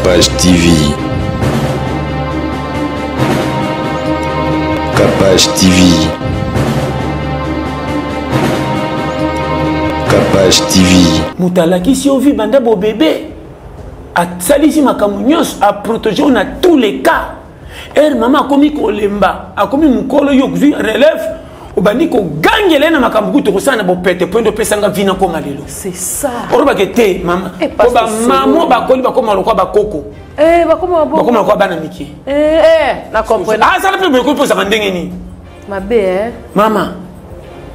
Capage TV. Capage TV. Capage TV. Moutalaki si on vit banda bo bébé. A salisi makamunios a protéger on a tous les cas. Maman a commis kolemba, a commis mukolo yokvi relève. Obandi ko gangele na makambu to kosana bo pete point de pesanga vina ko malelo. C'est ça. Oroba kete mama. Ko ba mamo ba koli ba ko maloko ba koko. Ba ko maloko ba na miki. Na comprendre. Ah ça le peut ko posa ndenge ni. Mabe Mama.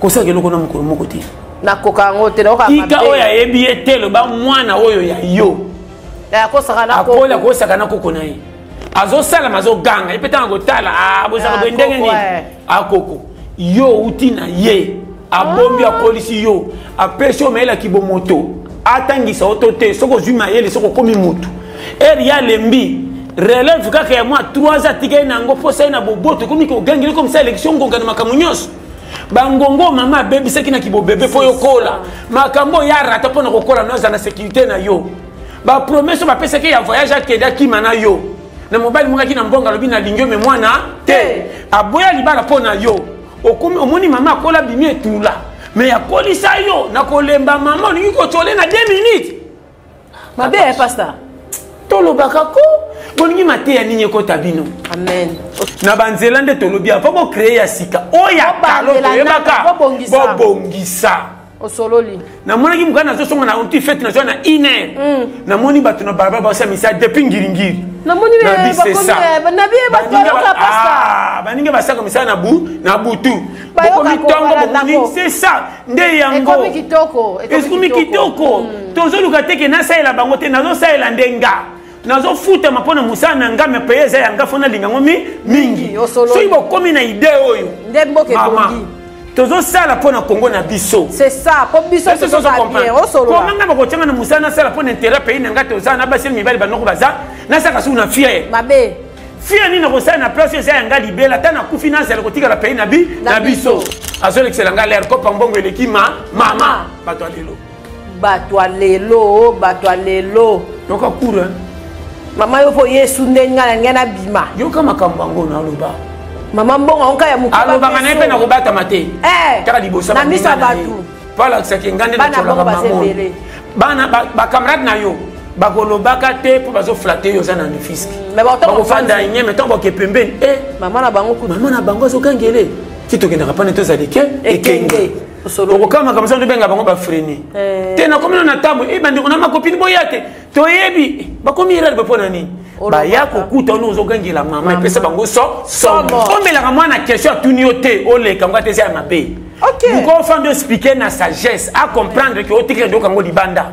Ko sa ke loko na mukolo moko te. Na koka ngote na ka mabe. Ika oya ebi etelo ba mwana oyo ya yo. Ya ko saka na ko. Akola ko saka na koko na yi. Azo sala mazo ganga epeta ngo tala bo saka bo ndenge ni. Akoko. Yo utina ye abombi akolisi yo apesho mela kibomoto atangisa otote soko zuma yele soko komi mutu ya lembi relève kaka ya moi 3 atika nango posa na boboto komi ko gangile comme ça élection ngongana makamunyos bangongo mama baby seki na kibo bébé fo yokola makambo ya rata pona kokola noza na sécurité na yo ba promesse ba pesa ke ya voyage akeda kimana yo na mobile mungaki na mbonga lobi na lingyo me mwana te aboya libala pona yo omoni mama akola bimi etula mais akolisa yo na kolemba mama olingi kotole na 2 minutes mabe pastor tolobaka ko bolingi mateya nini ekota bino amen na banzela nde tolobi ava bocreye ya sika oyo akalo toyebaka bobongisa osololi namonaki mokana nazosonga na onti fete nazwa na 1 heure namoni bato na balabala baosamisa depuis ngiringiri baninga basaka misala na butu bokomi ntongo bomoni c'est ça nde yango ekomi kitoko tozoluka teke nasalela bango te nazosalela nde nga nazofutama mpona mosala na nga me peye eza yanga fo nalingango mingi soki bokomi na ide oyo mama tozosala mpona kongo na biso komanga bakotyanga na mosala nasala mpona intérêt pays na nga tozala na baseli mibali banoko baza nasaka suku na fiere fiere nini nakosala na place eza yanga libela ata nakufi nazala kotikala pays na biso azolekisela nga lere kopa mbongo eleki mama bato ya lelo yoka kura mama yo po yesu nde ngai na bima yoka makambo yango naloba mama mbongo onka ya mukaba alobaka na ye mpe na kobatama te kaka liboso na miso ya bato palakisaki ngande nacolaka bana bakamarade na yo bakolobaka te mpo bazoflate yo oza na nefiski bakofanda nyeme ntango boke pembeni mama na bango azokangele ti tokendaka mpane tozali ekenge okokamaka mosa tobenga bango bafrene te nakomino na ntambo bandeko na makopini boya te toyebi bakomi erari pe mpo na nini baya kokuta ono ozogangela mama epesa bango somo omelaka mwana question atuni yo te oleka ngo ate eza ya mabe bukofandi oexplike na sagesse acomprendre ke otikela ndoka yango libanda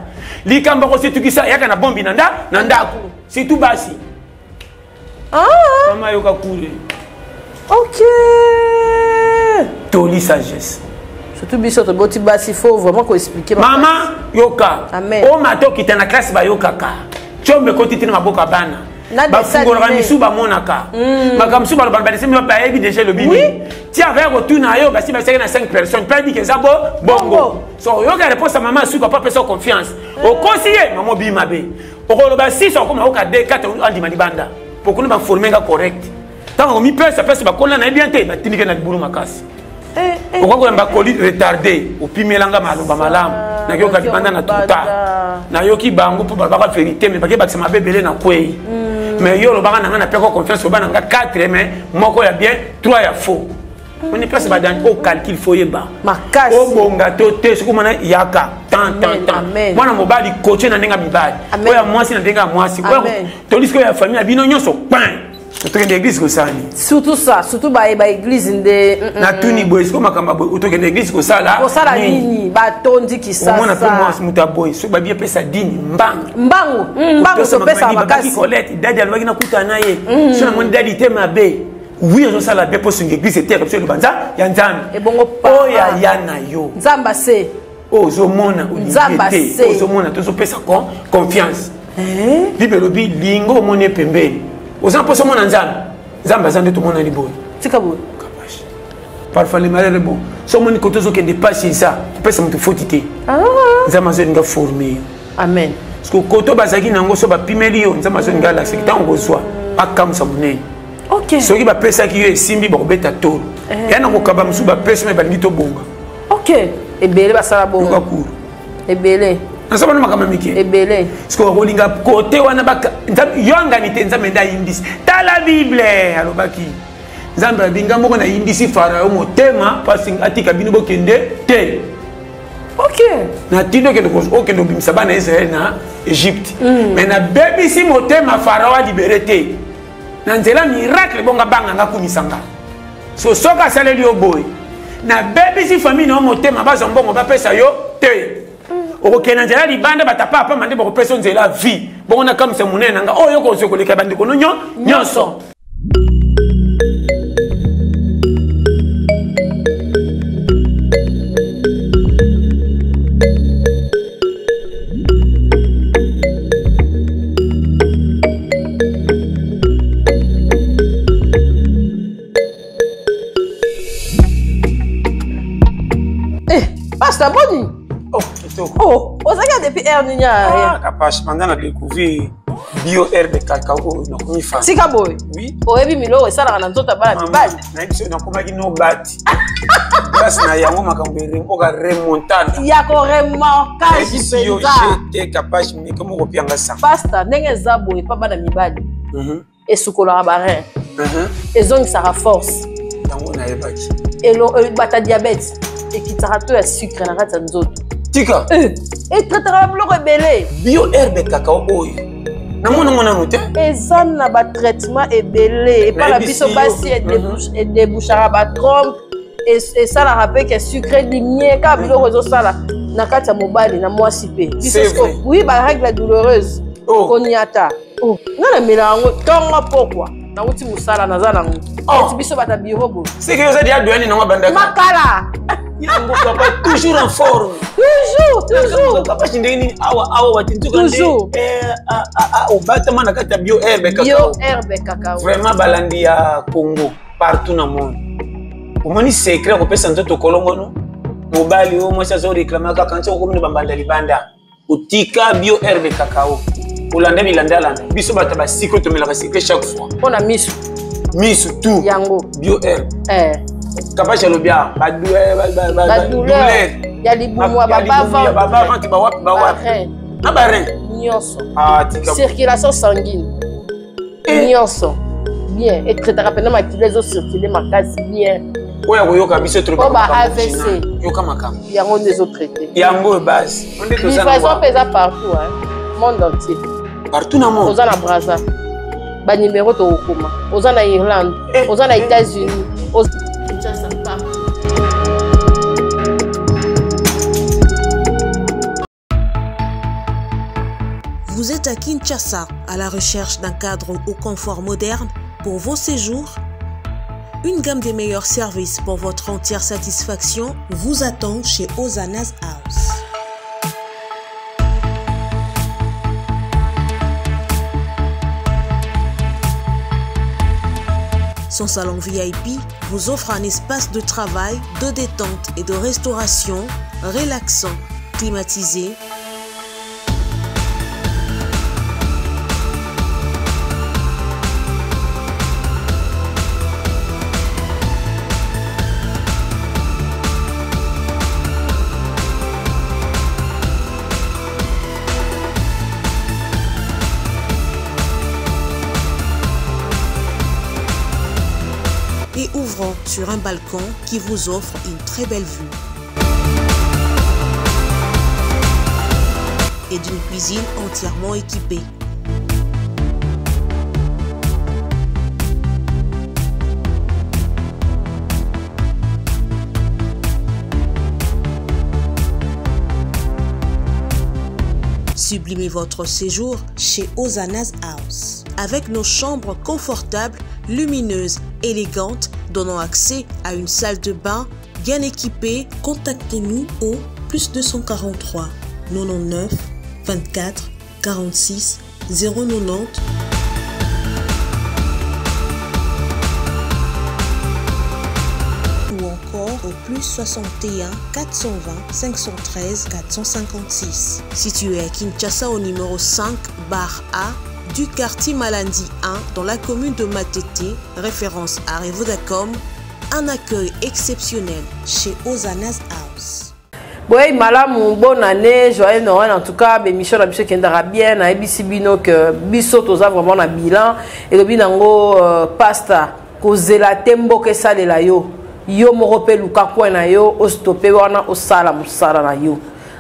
likambo kosetukisa yaka na bombi na ndako surtout basi mama yoka kule toli sagesse surtout biso toboti basi faut vraiment koexplike mama yoka omata okita na classe bayokaka tiombe koti tina maboko ya bana bafungolaka misu bamonaka makambo misu balobana badesemi bayebi déjà lobimi ti avaya kotuna yo basi basaki na 5 personnes mpe ayebiki eza bongo so oyoka réponse ya mama asuka po apesa confiance okosi ye mama obii mabe okoloba 6 okoma oyoka 2 4 andima libanda pokoni baforme nga correct ntango komipesa pesa bakola na ye bien te batindike na libulu makasi okokola bakoli retardé opimelanga maloba malamu nayoka libanda na tuta nayoki bango mpo balobaka vérité me bake bakisa mabe ebele na kwei mais yo olobaka na nga na peko confiance oba na nga 4 mais moko ya bien 3 ya faux oni place badani ocalcule fo yeba obonga to te soki omona yaka tant mwana mobali koche na ndenge mibali oya mwasi na ndenge ya mwasi tolisiki oyo ya famille ya bino nyonso pan otokende église kosali surtout ba église nde na tuni boye siko makamba boye otokende église kosala nini batondi kisasa omona pe mwasi muta boye soki babie pesa dini mbangu topesa makasi kolete dadi alobaki nakuta na ye so namoni dadi te mabe oui ozosala be mpo songa église te biso elobanza ya nzambe oyo aya na yo nzambe ase ozomona olibie te ozomona tozopesa confiance bible elobi lingo omoni pembeni oza mposo omona nzambe aza nde tomona liboye tika boye parfois le malheur est bon so omoni koto ozokende pasi eza opesa moto foti te nzambe azolinga forme amen parce que koto bazaki nango so ba pimeli yo nzama zo ngala c'est tant ngozwa pas comme ça monene OK soki ba pesa ki yo esimbi ba kobeta tolo ya nango kaba musu ba pesa me bandi to bonga OK ebele basala bonga bakuru ebele nasaba no makama miki ebele parce que kolinga kote wana baka yonga ni tenza menda indis ta la bible alobaki nzambe binga moko na indisi farao motema parce atika bino bokende te OK na tindo ke okende obimisa bana Israël na Égypte mais na bebisi motema farao a libéré te na nzela miracle bonga banga nga kumisanga so soka saleli oboy na bebisi famille no motema baza mbongo bapesa yo te okokena nzela libanda batapa apa mande bokopesa nzela vie bongo na kamisa munene nanga oyo kozokoleka bandeko no nyonso. Pasteur Boni. Oh, kitoko. Oh, vous avez depuis Erninia. Ah, capable pendant la découvrir bio herbe cacao na komi fa. Sika boy. Oui. Oh, ebi milo esala na nzota bana bibali. Na biso na komaki no bati. Grâce na yango makambere mboka remontade. Ya ko remarquage penza. J'étais capable mais comme kopianga ça. Pasteur ndenge za boy pa bana mibali. Esukola barin. Ezongisa force. Yango na yebaki. Elo bata diabète. Et qui t'arrête à sucre na kati nzoto. Tika. Et traitera blo rebelle. Bio herbe cacao oyo. Na mona note. Ezan na ba traitement ebelé et pas la biso basi et débouchera ba trompe et ça la rappelle que sucre diminué ka bilo rezo sala na kati mobile na mwasi pe. Oui ba règle douloureuse. Konyata. Oh, na melango tonga pourquoi? Na uti musala na zana ngo. Et biso bata bureau bo. C'est que vous avez dit à banda. Makala. Yango papa toujours en forme. Toujours. Papa chindeni awa watintuka toujours. Au batama na kata bio herbe cacao. Bio herbe cacao. Vraiment balandi ya Congo partout dans le monde. Omoni secret ko pesa nzoto kolongo no. Mobali o mwasa zo réclamer ka kanti ko komina bambanda libanda. Utika bio herbe cacao. Olanda bilanda landa. Biso bata ba siko to melaka secret chaque fois. On a mis tout. Yango. Bio herbe. Capable de bien, ba douleur. Il y a des boumous, baba qui ba barin. Nyonso. Circulation sanguine. Nyonso. Bien. Et très rapidement activer les os circuler ma case bien. Oya koyoka biso trop ba AVC. Yoka makam. Yango des autres traités. Yango base. On est tous livraison pesa partout monde entier. Partout dans le monde. Aux na Brazza. Ba numéro to okoma. Aux na Irlande, aux na États-Unis. Vous êtes à Kinshasa, à la recherche d'un cadre au confort moderne pour vos séjours? Une gamme des meilleurs services pour votre entière satisfaction vous attend chez Hosanna's House. Son salon VIP vous offre un espace de travail, de détente et de restauration relaxant, climatisé. Et ouvrant sur un balcon qui vous offre une très belle vue. Et d'une cuisine entièrement équipée. Sublimez votre séjour chez Hosanna's House. Avec nos chambres confortables, lumineuses, élégantes, donnant accès à une salle de bain bien équipée, contactez-nous au +243 99 24 46 090 ou encore au plus 61 420 513 456. Situé à Kinshasa au numéro 5 bar A du quartier Malandi 1 dans la commune de Matete, référence à Revodacom, un accueil exceptionnel chez Ozanas House. Oui, malamu, bonne année, joyeux Noël. En tout cas, Michel Abiché qui est bien, na ABC Bino que Bisso toza vraiment un bilan et le binango pasta kozela tembo ke sale la yo moko pe luka kwa na yo o stopper wana o sala musala na yo.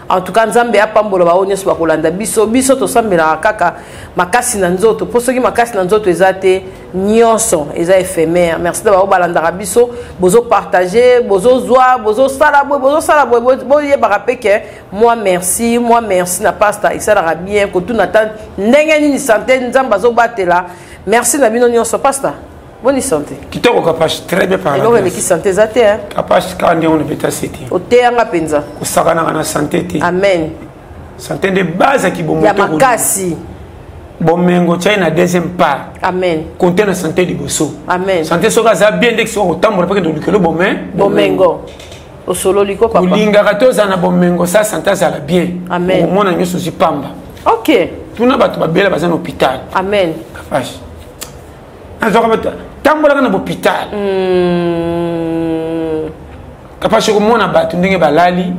En tout cas, Nzambe a pambolo ba onyeso ba kolanda biso to sambela kaka makasi na nzoto posoki makasi na nzoto ezate nyonso eza éphémère. Merci de ba balanda biso bozo partager bozo zwa bozo sala bo ye ba rapeke moi merci na pasta isala bien ko tout natan ndenge ni santé Nzamba zo batela. Merci na bino nyonso pasta. Bonne santé. Qui te capache très bien par là. Et qui santé zate hein. Capache quand on est bêta city. O teanga penza. Ko sakana na santé te. Amen. Santé de base qui bon moto. Ya makasi. Bon mengo tchai na deuxième part. Amen. Compter na santé de bosso. Amen. Santé soka za bien dès que so tambola parce que do likelo bon mengo. O solo liko papa. Kulinga katoza na bon mengo ça santé za la bien. Amen. Au mona nyoso zipamba. OK. Tuna batu babela bazana hôpital. Amen. Capache. Tambola kana hôpital. Kapashe ko mona batu ndenge balali.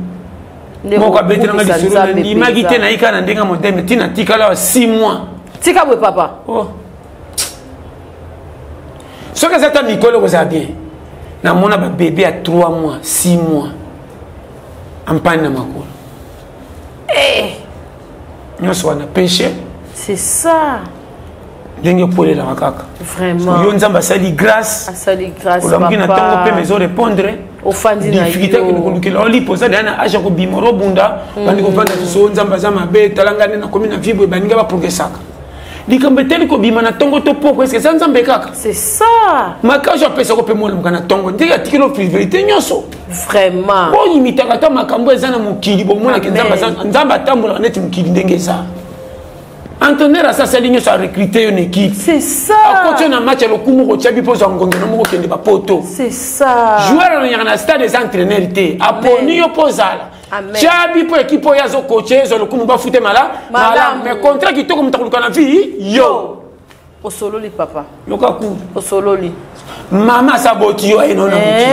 Moko betela ngali suru ndi magite na ikana ndenga modeme tina tikala 6 mois. Tika bwe papa. Oh. Soka zata mikolo ko za bien. Na mona ba bébé à 3 mois, 6 mois. Ampani na makolo. Nyoso wana péché. C'est ça. Ndenge pole la makaka. Vraiment. Yo nzamba sali grâce. Sali grâce papa. Olamki na tango pe mezo répondre. Au fandi na yo. Difficulté que nous kolukela oli posa dana aja ko bimoro bunda. Bandi ko panda so nzamba za mabe talanga na komi na vibwe baninga ba progressaka. Likambe teli ko bima na tongo to poko est-ce que ça nzambe kaka? C'est ça. Makajo pesa ko pe mo na tongo. Ndenge atikelo vérité nyoso. Vraiment. Bo yimitaka ta makambo ezana mukili bo mona ke nzamba tambola neti mukili ndenge za. Antonio a sa ligne sur recruter une équipe. C'est ça. À côté d'un match, le coup de Tchabi pose un gongo, non qui n'est pas poto. C'est ça. Joueur il y a un stade des entraîneurs té. À Poni opposal. Tchabi pour équipe pour yazo coacher, le coup de ba foutre mala. Mais contrat qui te comme ta na vie, yo. Au solo li papa. Lokaku. Au solo li. Mama saboti yo eno na muti.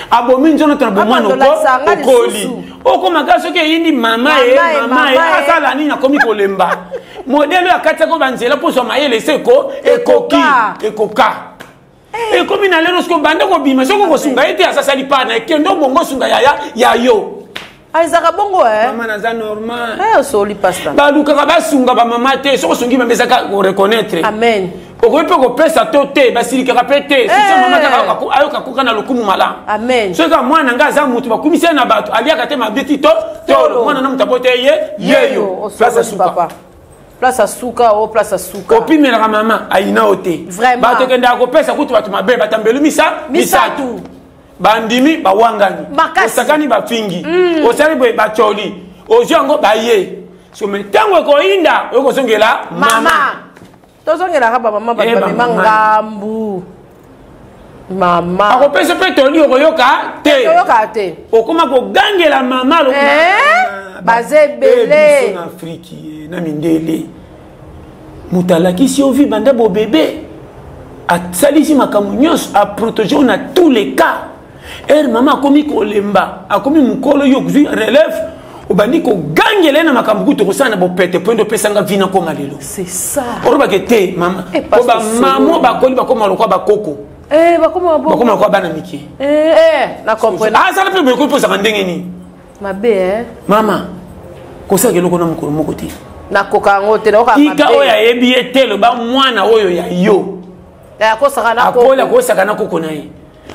Abomi nzono tabo mwana ko okoli. Oko magaso ke yindi mama asala ni na komi kolemba. Modèle ya katako banzela pour so mayele seko ekoka. Et comme ina lelo sko bande ko bima soko ko sunga ete asasa li pana ekendo bongo sunga ya yo. Aizaka bongo Mama naza normal. Soli pasta. Ba luka ba sunga ba mama te soko sungi ba mesaka ko reconnaître. Amen. Oko pe ko pesa tote basili ka pété si mama ka ayoka ko kana lokumu mala. Amen. Soka mwana ngaza mutu ba kumisa na bato aliaka te mabeti to mwana na mutapote yeyo. Place papa. Place à Souka, place à Souka. Opi mela maman aina ote. Vraiment. Ba te kenda ko pesa kutu batu mabe batambelu misatu. Bandimi ba wangani. Osakani ba fingi. Osali boy ba choli. Ojongo ba ye. So me tango ko inda oko songela mama. Tozongela ka mama ba mangambu. Mama. Ako pesa pe toli oko yoka te. Yoka te. Okoma ko gangela mama lo. Bazebele. En Afrique na mindele. Mutala ki si ovi banda bo bébé. A salisi makamunyos a protéger on a tous les cas. Maman a commis kolemba, a commis mukolo yokzi relève. Obandi ko gangele na makambu to kosana bo pete point de pesanga vina ko malelo. C'est ça. Oroba kete mama. Ko ba mamo ba koli ba ko maloko ba koko. Ba ko ba ko maloko bana miki. Na comprendre. Ah ça le peut ko posa ndenge ni. Mabe Mama. Ko sa ke loko na mukolo moko te. Na koka ngote na ka mabe. Ika oya ebi etelo ba mwana oyo ya yo. Ya ko saka na ko. Akola ko saka na koko na ye.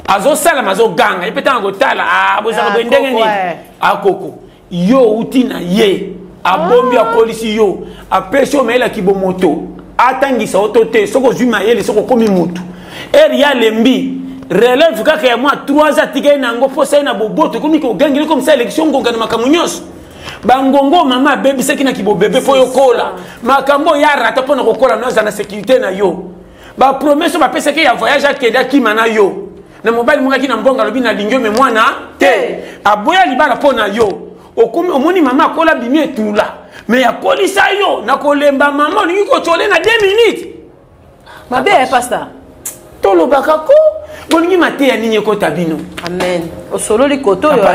Azo sala mazo ganga epeta ngo tala boza ko ndenge ni akoko yo utina ye abombi akolisi yo apesho mela kibomoto atangisa otote soko zuma yele soko komi mutu ya lembi relève kaka ya moi 3 atika nango posa na boboto komi ko gangile comme ça élection ngonga na makamunyos bangongo mama baby seki na kibo bebe po yokola makambo ya rata pona kokola noza na sécurité na yo ba promesse ba pesa ke ya voyage akeda kimana yo na mobali mongaki na mbonga lobi na lingio me mwana te aboya libala pona yo okomi omoni mama akola bimi etula me yakolisa yo na kolemba mama olingi kotole na 2 minutes mabe pastor tolobaka ko bolingi mateya nini ekota bino amen osololi koto yo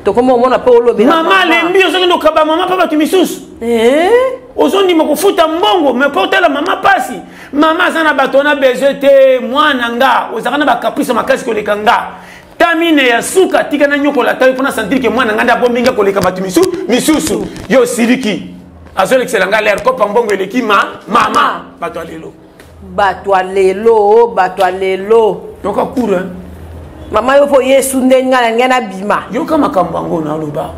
tokoma omona pe olobela mama lembi ozokende okaba mama pa bato misusu ozondima kofuta mbongo me po otala mama pasi mama aza na bato na besoin te mwana nga ozalaka na bakaprice makasi koleka nga tamine ya suka tika na nyokola tayo mpona sentir ke mwana nga nde abombinga koleka bato misusu yo siliki azolekisela nga lere kopa mbongo eleki mama bato alelo toka kura mama yo po yesu ndenga ngena bima yo kama kambango na loba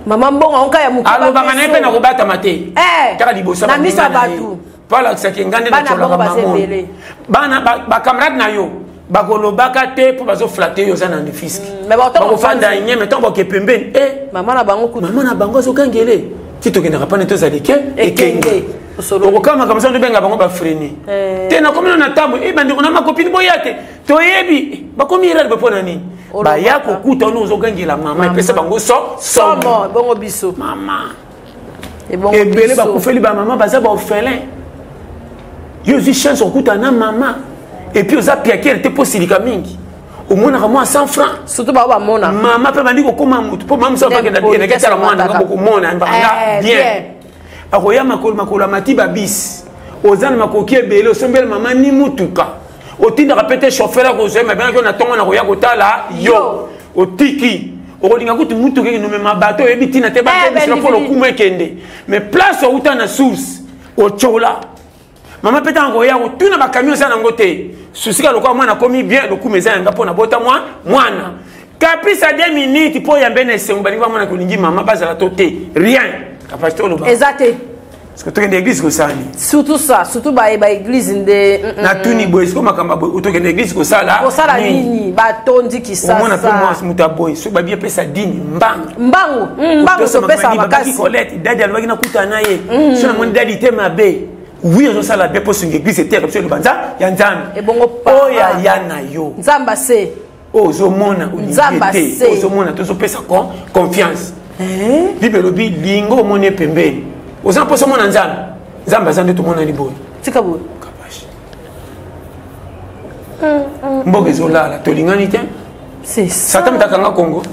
mama mbongo onka ya mukuba aloba na pe na kobata mate kaka libosa na misa batu pala kisaki ngande na chola mamango bana ba camarade na yo bakolobaka te po bazo flatter yo za na fiski bakofanda nyeme to boke pembeni mama na bango kutu mama na bango zo kangele kitokenda kapane to zalike ekenge okokama kama sandu benga bango ba freni te na komino na tambo bandi kona makopini boyate to yebi bakomi irali bepona nini ba ya kokuta ono ozokangela mama epesa bango somo bongo biso mama ebele bakufeli ba mama baza ba orphelin yo zi chance okuta na mama et puis oza piakere te posilika mingi omonaka mwa 100 francs surtout ba mona mama pe bandi kokoma mutu po mama so bakenda bien eketala mwana nga bokomona mbanga bien akoya makolo matiba bis oza na makoki ebele osombela mama ni mutuka otindaka pete chauffeur akozema bien ko na tongo na koya kotala yo otiki okolinga kuti mutuka ekinomema bato oyebi tina te bakebisila mpo lokumu ekende mais place outa na source ochola mama peta ngoya kotuna bakamion eza nango te susika lokola mwana akomi bien lokumu eza yanga mpo na bota mwana kapisa 2 minutes mpo yambe na esengo balingi bamwana kolingi mama bazala to te rien kapasite oloba eza te parce que tokende église kosali surtout ça surtout ba église nde na tuni boy siko makamba boy tokende église kosala nini batondi kisasa omona pe moi muta boy so ba bien pesa dini mbango so pesa makasi Colette dadi alobaki na kuta na ye so na moni dadi te mabe oui on sala bien pour son église était comme le banza ya nzambe e bongo pa ya na yo nzamba se ozomona unité ozomona tozopesa confiance bible lobi lingo mone pembeni oza mposo mona nzambe aza nde tomona liboyo tika boye mboka ezolala tolingani te satan mutakanga kongo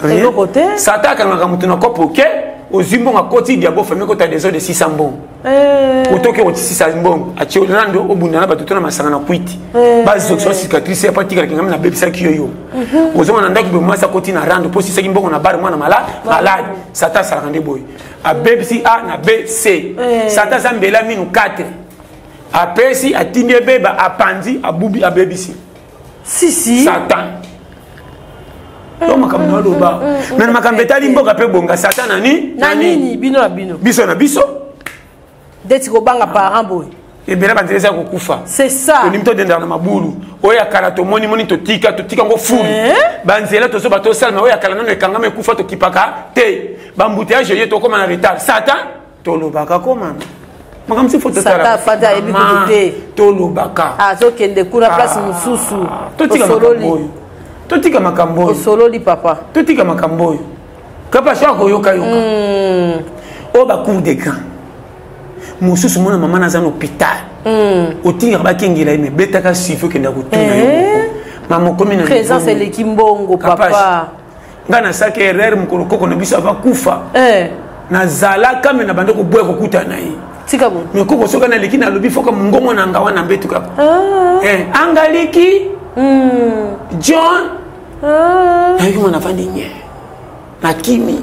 satan akangaka mutu na kopo ke ozwi mbongo akoti diabo fami kota deso de 600 mbongo otoki otisisa mbongo atie rando obunda na bato to na masanga na kwiti bazokso cicatrice epa tikalaki ngami na bebisaki yo ozomona ndaki boye mwasi akoti na rando mpo sisaki mbongo na bare mwana malade satan asalaka nde boye abebisi a na b c satan aza mbela minu 4 apesi atindi ebeba apandi abubi abebisi satan to makambo na loba mais makambo etali mboka pe bonga satan nani biso na biso deti kobanga parent boy ebela banzeleza kokufa c'est ça olimto denda na mabulu oya kala to moni totika ngo fulu banzela to so bato salma oya kala nano ekanga me kufa to kipaka te bambouteillage ye to koma na retard satan to lobaka koma makambo si foto tala satan fata ebikuté to lobaka azokende kuna place mususu totika makambo oyo osololi papa totika makambo oyo kapa shako yoka o ba cour de grand mosusu mona mama naza na hôpital otinga bakengela ime betaka sifo kenda kutuna yo mama komi na présence eleki mbongo papa nga na saki erreur mukolo koko na biso ava kufa nazalaka me na bande koboya kokuta na ye tika bo me koko soka na leki na lobi foka mungongo na ngawa na mbetu kaka angaliki John ayi mwana fandi nye na kimi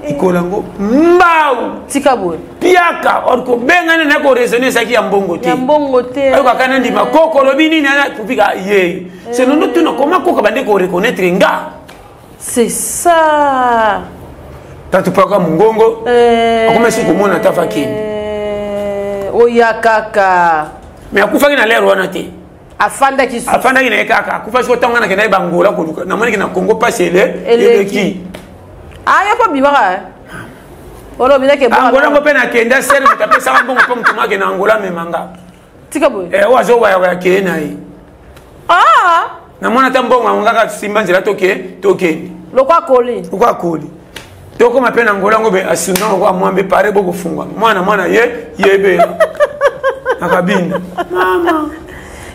ikolango mbau tika boy piaka orko bengane na ko raisonner saki ya mbongo te ayo kakana ndima koko lobi nini na kupika ye c'est non tu no comment koko bande ko reconnaître nga c'est ça tatu paka mungongo akoma siku mona tafaki oya kaka me akufaki na lero wana te afanda ki na kaka akufa siko tanga na kena bangola koluka na moni na Congo pasele eleki aya pa bibaka oro bila ke ba angola ngope na kenda sere mutapesa mbongo po mtuma ke na angola memanga tika boy wazo wa ya ke na yi na mwana tambongo ngaka simba nzela toke lokwa koli toko mapena ngola ngobe asinga kwa mwambe pare boko fungwa mwana yebe akabinda mama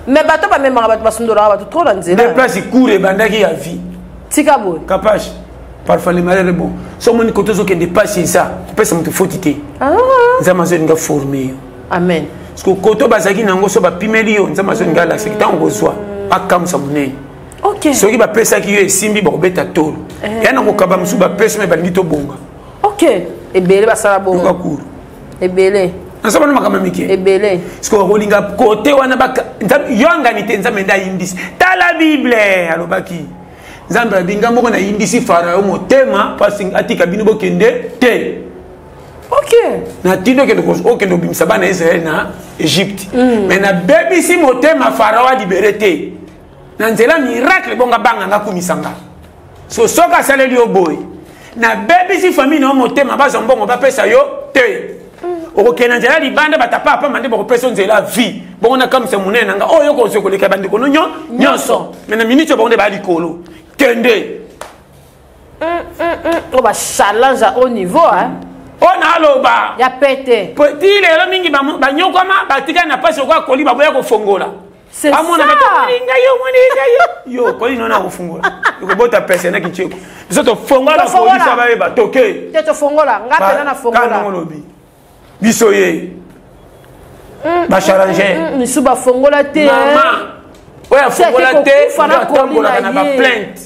mais bato ba memanga bato basundora bato trop la nzela des places courent bandaki ya vie tika boy capage parfois les malades bon so moni kotozo ke dépasser ça pesa mutu fotité nzama zo nga former amen parce que koto bazaki nango so ba pimeli yo nzama zo nga la sekta ngozwa akamsa munene ok soki ba pesa ki yo esimbi ba kobeta tolo yana ko kaba musu ba pesa me balingi to bonga ok ebele basala bonga cour ebele nasaba no makama mike ebele parce que rolinga côté wana baka yonga ni tenza menda indis ta la bible alobaki nzambe binga moko na indisi farao motema parce atika bino bokende te ok na tindo ke okendo bimisa bana Israël na Égypte mais na bebisi motema farao a libéré te na nzela miracle bonga banga ngakumisanga so soka saleli oboy na bebisi famille no motema baza mbongo bapesa yo te okokena nzela libanda batapa apa mande bokopesa nzela vie bongo na kamisa munene nga oyo ko sokoleka bandi kono nyonso mais na minute bongo ba likolo kende on va challenge au niveau hein on a loba ya pete petit lelo mingi ba nyokoma batika na pasi kwa koli baboya ko fongola c'est ça amona batalinga yo koli nona ko fongola ko bota pesa na kicheko biso to fongola ko disa ba eba toke te to fongola ngapela na fongola kana ngolobi biso ye ba changer ni suba fongola te mama oya fongola te fana kombola na ba plainte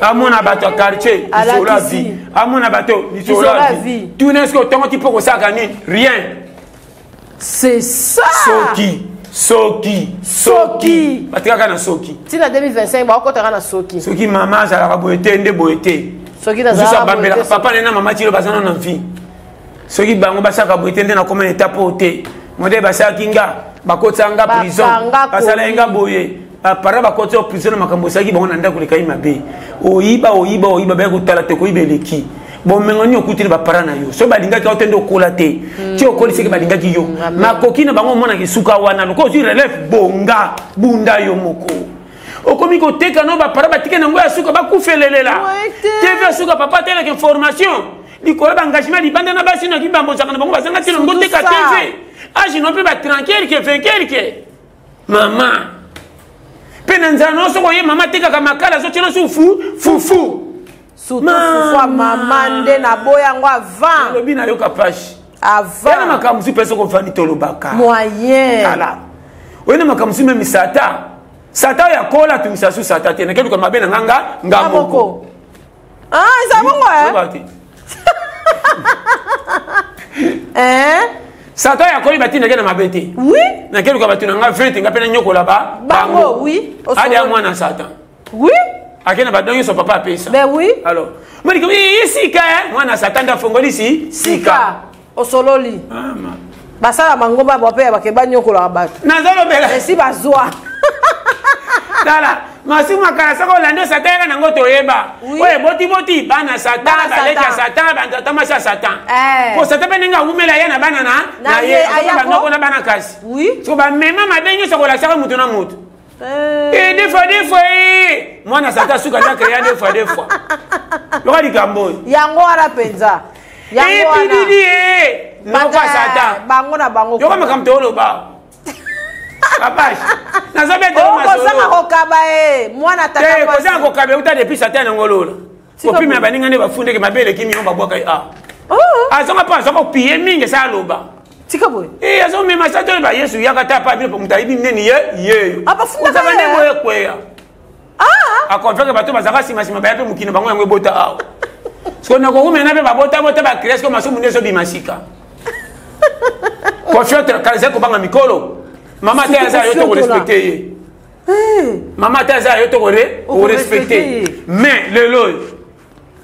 amona bato quartier isola vie amona bato isola vie tu n'es que tant tu peux ko ça gagner rien c'est ça soki batika na soki tina 2025 ba okota na soki mama za la boete nde boete soki na za bambela papa nena mama tiro bazana na vie soki bango basaka boete nde na combien étape ote modé basaka kinga bakotanga prison basala enga boye para bakoti o prison makambo saki bango na ndako lekai mabe oyiba ba kutala te ko ibeleki bon mengoni okutili ba para na yo so balinga ka otende okola te ti okoli seki balinga ki yo makoki na bango mona ki suka wana loko tu relève bonga bunda yo moko okomi ko teka no ba para batike na ngo ya suka ba kufelelela TV suka papa tele ke formation likola ba engagement libanda na basi na kibambo saka na bango bazanga tino ngo teka TV aji no pe ba tranquille ke vainqueur ke mama penanzano so koye mama teka ka makala so tino su fufu surtout fois maman nde na boya ngo avant lobi na yo kapashi avant yana makamusi pesa ko fani tolo baka moyen ala oyena makamusi même sata ya kola tumisa su sata te na keluka mabena ngamoko ça bongo sata ya koli batina kena mabete oui na keluka batuna nga 20 ngapena nyokola bango oui ali ya mwana sata oui akena badonyo so papa pesa ben oui alors mali ko sika mwana sata nda fongoli sika osololi basala mangomba bape bakeba nyokola bato nazalo bela esi bazwa dala masimu makala sako lando sata na ngoto yeba oye boti bana sata baleka sata banda tamasa sata ko sata benenga umela yana bana na ye bana na bana kasi oui so ba mema mabenyo sako la saka mutu na mutu et des fois moi na sata suka na créer des fois lokali kambo yango ala penza yango ala noko sata bango na bango yo kama kamtolo ba kapash na zobe de masolo ko ko kaba mwana tata ko za ko kabe uta depuis sata na ngolola ko pima baninga ne bafunde ke mabele kimi on babwa kai azonga pa zoko piye mingi sa loba tika boy azo mema sata ba Yesu yakata pa bino mutaibi neni ye abafunda ka ne boye kweya akonfeke bato bazaka sima ba yape mukino bango yango bota awo so na ko umena be babota ba kresko masumu nezo bimasika ko fiotre kaze ko banga mikolo mama te aza yo to respecter ye mama te aza yo to respecter mais lelo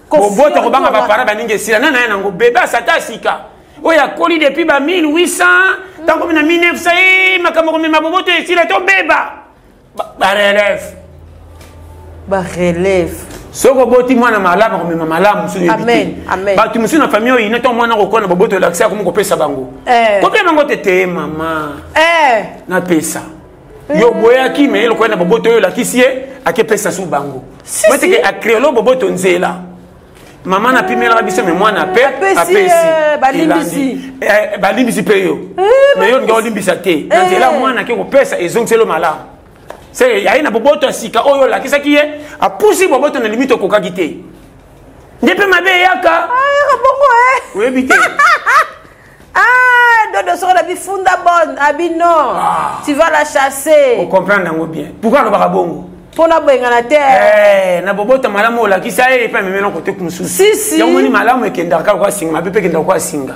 ko bota ko banga ba para baninge sila nana na ngo beba sata sika oya koli depuis ba 1800 tango na 1900 makambo ko mema boboto sila to beba ba relève soko boti mwana malama ko mema malamu sunu amen amen ba tu musina famille oyi neto mwana ko kona boboto l'accès ko ko pesa bango ko pe bango tete mama na pesa yo boyaki mais le koyena boboto yo la kisie akepesa su bango parce que a créolo boboto nzela maman na pimela biso mais moi na pe apesi balimbisi pe yo mais yo ngo limbisa te nzela mwana ke ko pesa ezongelo mala c'est ya ina boboto asika oyo la kisaki ye a poussi boboto na limite ko kakite ndepe mabe yaka bongo oui bité Dodo sera la bifunda bonne, non. Tu vas la chasser. On comprend bien. Pourquoi le barabongo? Pour la benga na terre. Na bobo ta malamu la ki sa e pa me melon côté comme souci. Si. Yango ni malamu e kenda ka kwa singa, mabe pe kenda kwa singa.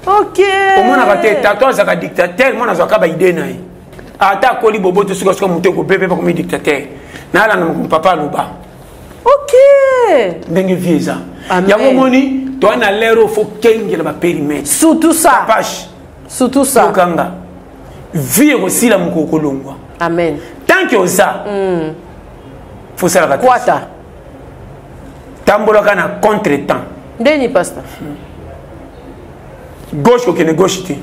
OK. Au moins na baté tatouage ka dictateur, moi na zo ka ba idée na yi. Ata ko li bobo to suka suka muté ko bébé pa comme dictateur. Na la na mon papa loba. OK. Ndenge vieza. Yango moni to na lero fo kengela ba périmètre. Surtout ça. Pache. Surtout ça. Okanga. Vie aussi la mukoko longwa. Amen. Tant que ça. Faut ça la quoi ta? Tambola kana contre-temps. Deni pasta. Gauche ko gauche ti.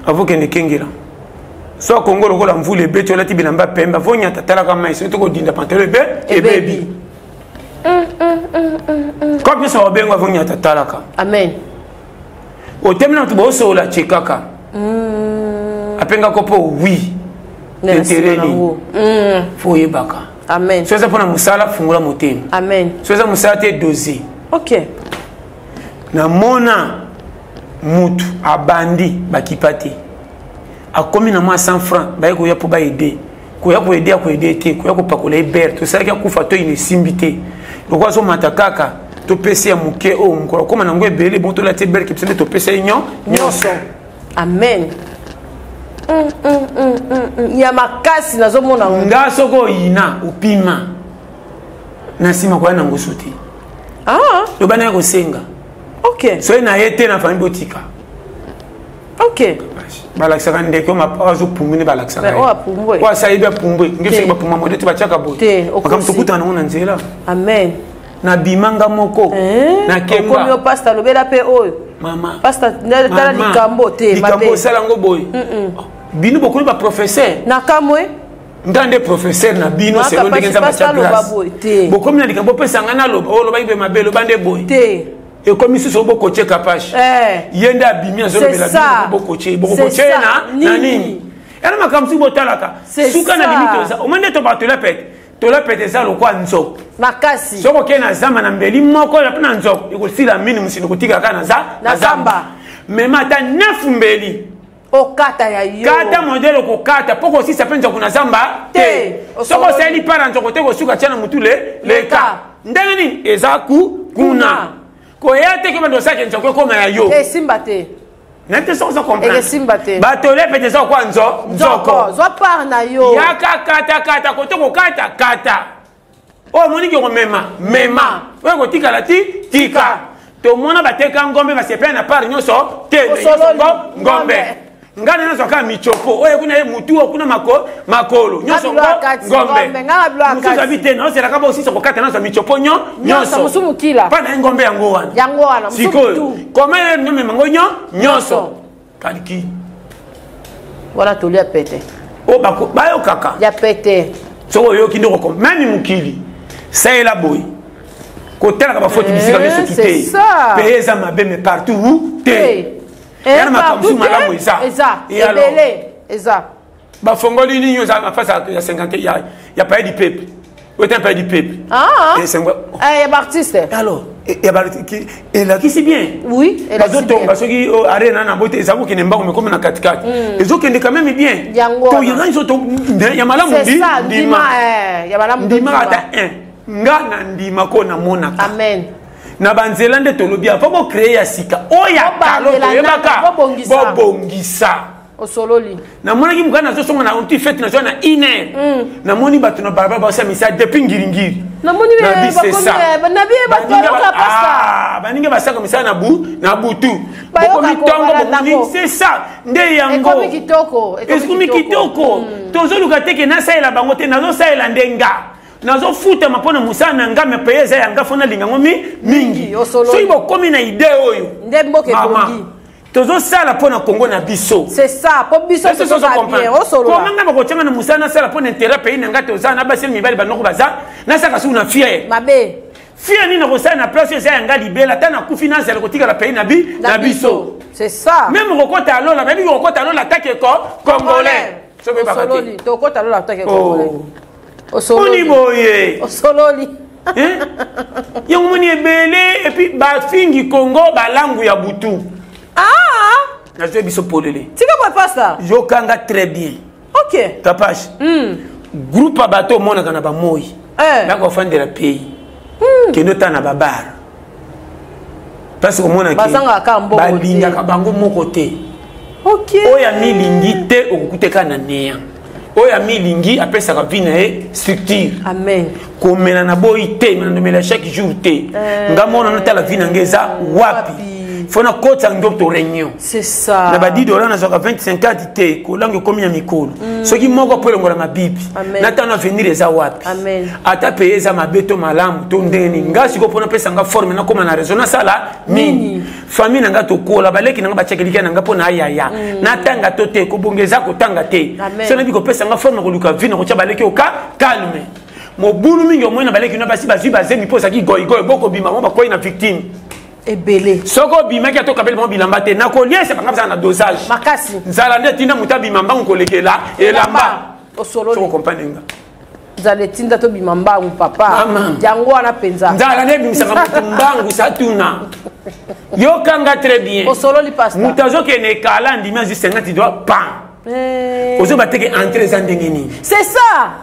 Avo kene kengela. So Congo lokola mvule beto la tibilamba pemba vonya tatala kama iso to ko dinda pantelo be e baby. Comme ça obengo vonya tatala ka. Amen. O temna to boso la chekaka. Apenga kopo oui. Intereni. Faut yebaka. Amen. Soza pona musala fungula motema. Amen. Soza musala te doser. OK. Na mona mutu abandi bakipate. Akomi na moi 100 francs, ba ko ya po ba aider. Ko ya ko aider te, ko ya ko pakola iber, to sala ya kufa to ine simbite. Lokwa so matakaka to pese ya muke o mukolo koma na ngwe bele bon to la te ber ki pese to pese nyonso. Amen. Ya makasi nazo mona nga soko ina upima na sima kwa na ngosuti yo bana ko senga. OK. So ina yete na famille botika. OK. Balaksaka ndeko mapazo pumuni balaksaka. O apumbwe. Kwa saiba pumbwe ngese ba pumama modete bachaka bote. Makamtukuta na nzela. Amen. Na bimanga moko na kemba. Komi o pasta lobela pe oyo. Mama. Pasta tala likambo te mabe. Likambo sala ngo boy. Bino boko ba professeur. Na kamwe ndande professeur na bino selon ndenge za classe. Boko mina likambo pesa ngana loba o loba ibe mabelo bande boy. Te. Et comme ici so boko che kapash. Yenda bimia zo bela boko che na nini. Yana makamsi botalaka. Suka na limite za. O mande to ba to la pete. To la pete za lo kwa nzoko. Makasi. Soko ke na zama na mbeli moko la pena nzoko. Iko sila minimum sinokutika kana na zamba. Mema ta 9 mbeli. Okata ya yo. Kata modelo ko kata poko si sa penza kuna zamba te. Soko seli para nzoko te ko suka chana mutule leka. Ndenge ni ezaku kuna. Ko yate ke bando sake nzoko ko ma yo. Simba te. Nante so comprendre. Simba te. Ba to le pete za kwa nzoko. Zo par na yo. Yaka kata ko to ko kata. O moni ki ko mema. We ko tika la tika. To mona bateka ngombe ba se pena par nyoso te ngombe. Ngana nazo kama michoko oye kuna mutu kuna makolo nyoso ngombe musu zabite na osera kama osisa kokata nazo michopo nyoso musumu kila pana ngombe yango wana musumu koma nyome mango nyoso kaliki wala tolia pete o bako bayo kaka ya pete so yo kindoko kom même mukili ça est la boy kotela ka faute bisika nyoso tuté pesa mabe partout te. Yana makamsu malamu eza. Ba fongoli ni yo za face à 50 ya pas du peuple. Ou t'es pas du peuple. Et c'est ya artiste. Alors, et là qui c'est bien. Oui, et là c'est bien. Parce que arena na bote ezako ki nemba comme na katikati. Ezo kende quand même bien. To yana iso to ya malamu ndi. Ya malamu ndi ata 1. Nga na ndima ko na monaka. Amen. Na banzelande tolobia pa bo créer ya sika oya talo yebaka bobongisa osololi na mona ki mukana zo songa na unti fête na zo na ine na moni batu na barba ba sa misa depuis ngiringiri na moni be na biye ba toka pasta baninga basaka misa na butu boko mitongo c'est ça nde yango ekomi kitoko tozo lukateke na saela bango te nazo saela ndenga nazo futa mapona musana ngame peyeza ya ngafona lingango mingi so ibo komi na idée oyo ndemboke bongi Tozo sala pour na Congo na biso. C'est ça, pour biso c'est ça bien. Comment nga bakotenga na musana sala pour intérêt pays na ngate ozana basel mibali banoko baza na saka su na fier. Mabe. Fier ni na kosala na place ya nga libela ta na ku finance ya kotika la pays na biso. C'est ça. Même kokota alo la baby kokota alo l'attaque congolais. Sobe ba Sololi, to kokota alo l'attaque congolais. Osoli boye. Osololi. Hein? Yon moni ebele et puis ba fingi Congo ba langu ya butu. Ah! Je vais biso polele. Tu comprends pas ça? Je kanga très bien. OK. Capage. Groupe à bateau mona kana ba moi. Là ko fande la pays. Que nota na babar. Parce que mona ki. Basanga ka mbo. Ba linga ka bango moko te. OK. Oya milingi te okuteka na neya. Oya milingi apesa ka vina e structure. Amen. Komena na boy te, na nomela chaque jour te. Ngamona na tala vina ngeza wapi. Fona kota ndoto réunion. C'est ça. Na badi dola na zoka 25 ans te ko lango komi ya mikolo. Soki moko pole ngola mabibi. Na tana venir eza wapi. Amen. Ata peza mabeto malamu to ndeni ngasi ko pona pesa nga forme na koma na raisonna sala nini. Famille nga to kola baleki nga ba chekelika nga pona ayaya. Na tanga to te ko bongeza ko tanga te. So na biko pesa nga forme ko luka vino ko cha baleki o calme. Mo bulu mingi o mona baleki na basi bazi bazemi posa ki goy boko bima mo ba ko ina victime. Ebele. Soko bima ki atoka bel mo bilamba te na ko lier c'est pas comme ça na dosage. Makasi. Nzala nde tinda muta bimamba ko lekela elamba. Osolo. Soko comprendre nga. Nzala tinda to bimamba ou papa. Jango wana penza. Nzala ne bimisa mutumbangu satuna. Yo kanga très bien. Osolo li pasta. Mutazo ke ne kala ndima zi 50 doit pan. Ozo bateke entrer za ndengeni. C'est ça.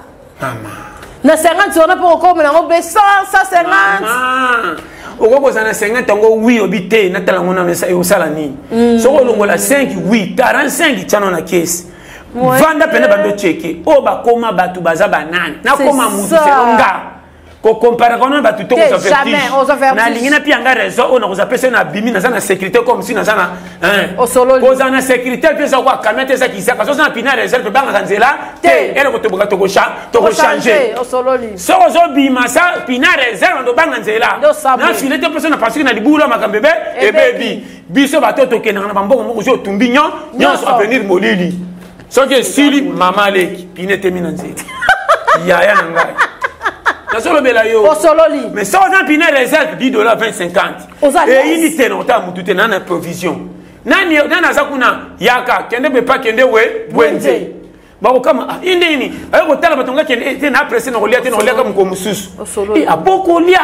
Maman. Na 50 on a pour comme na ngo 100 150. Maman. Oko sana 50 tango oui obité na tala ngona mesa e osala ni. Soko longola 5 oui 45 tchano na caisse. Vanda pena bando cheke. O ba koma batu baza banani. Na koma mutu selonga. Ko compare kono batu to ko faire. Na lingina pi anga raison on ko zapesa na bimi na sana sécurité comme si na sana o solo. Ko sana sécurité pesa ko kamete sa kisa ka so na pina réserve banga kanzela te ele ko to boka to ko changer. O solo li. So zo bima sa pina réserve ndo banga nzela. Na filete pesa na parce que na libula makambebe e baby. Biso batoto kenanga na bambongo moko zo tumbinyo nyonso a venir molili. So que sili mama leki pine temina nzela. Ya ngai. Mais ça, on a pris une réserve $10, 20, 50. Et il dit non, t'as tout en provision. Nani zakuna yaka kende bepa kende we wenze. Ba kama indeni ayo tala batonga kende na presse na kolia tena kolia kama mususu. Et aboko lia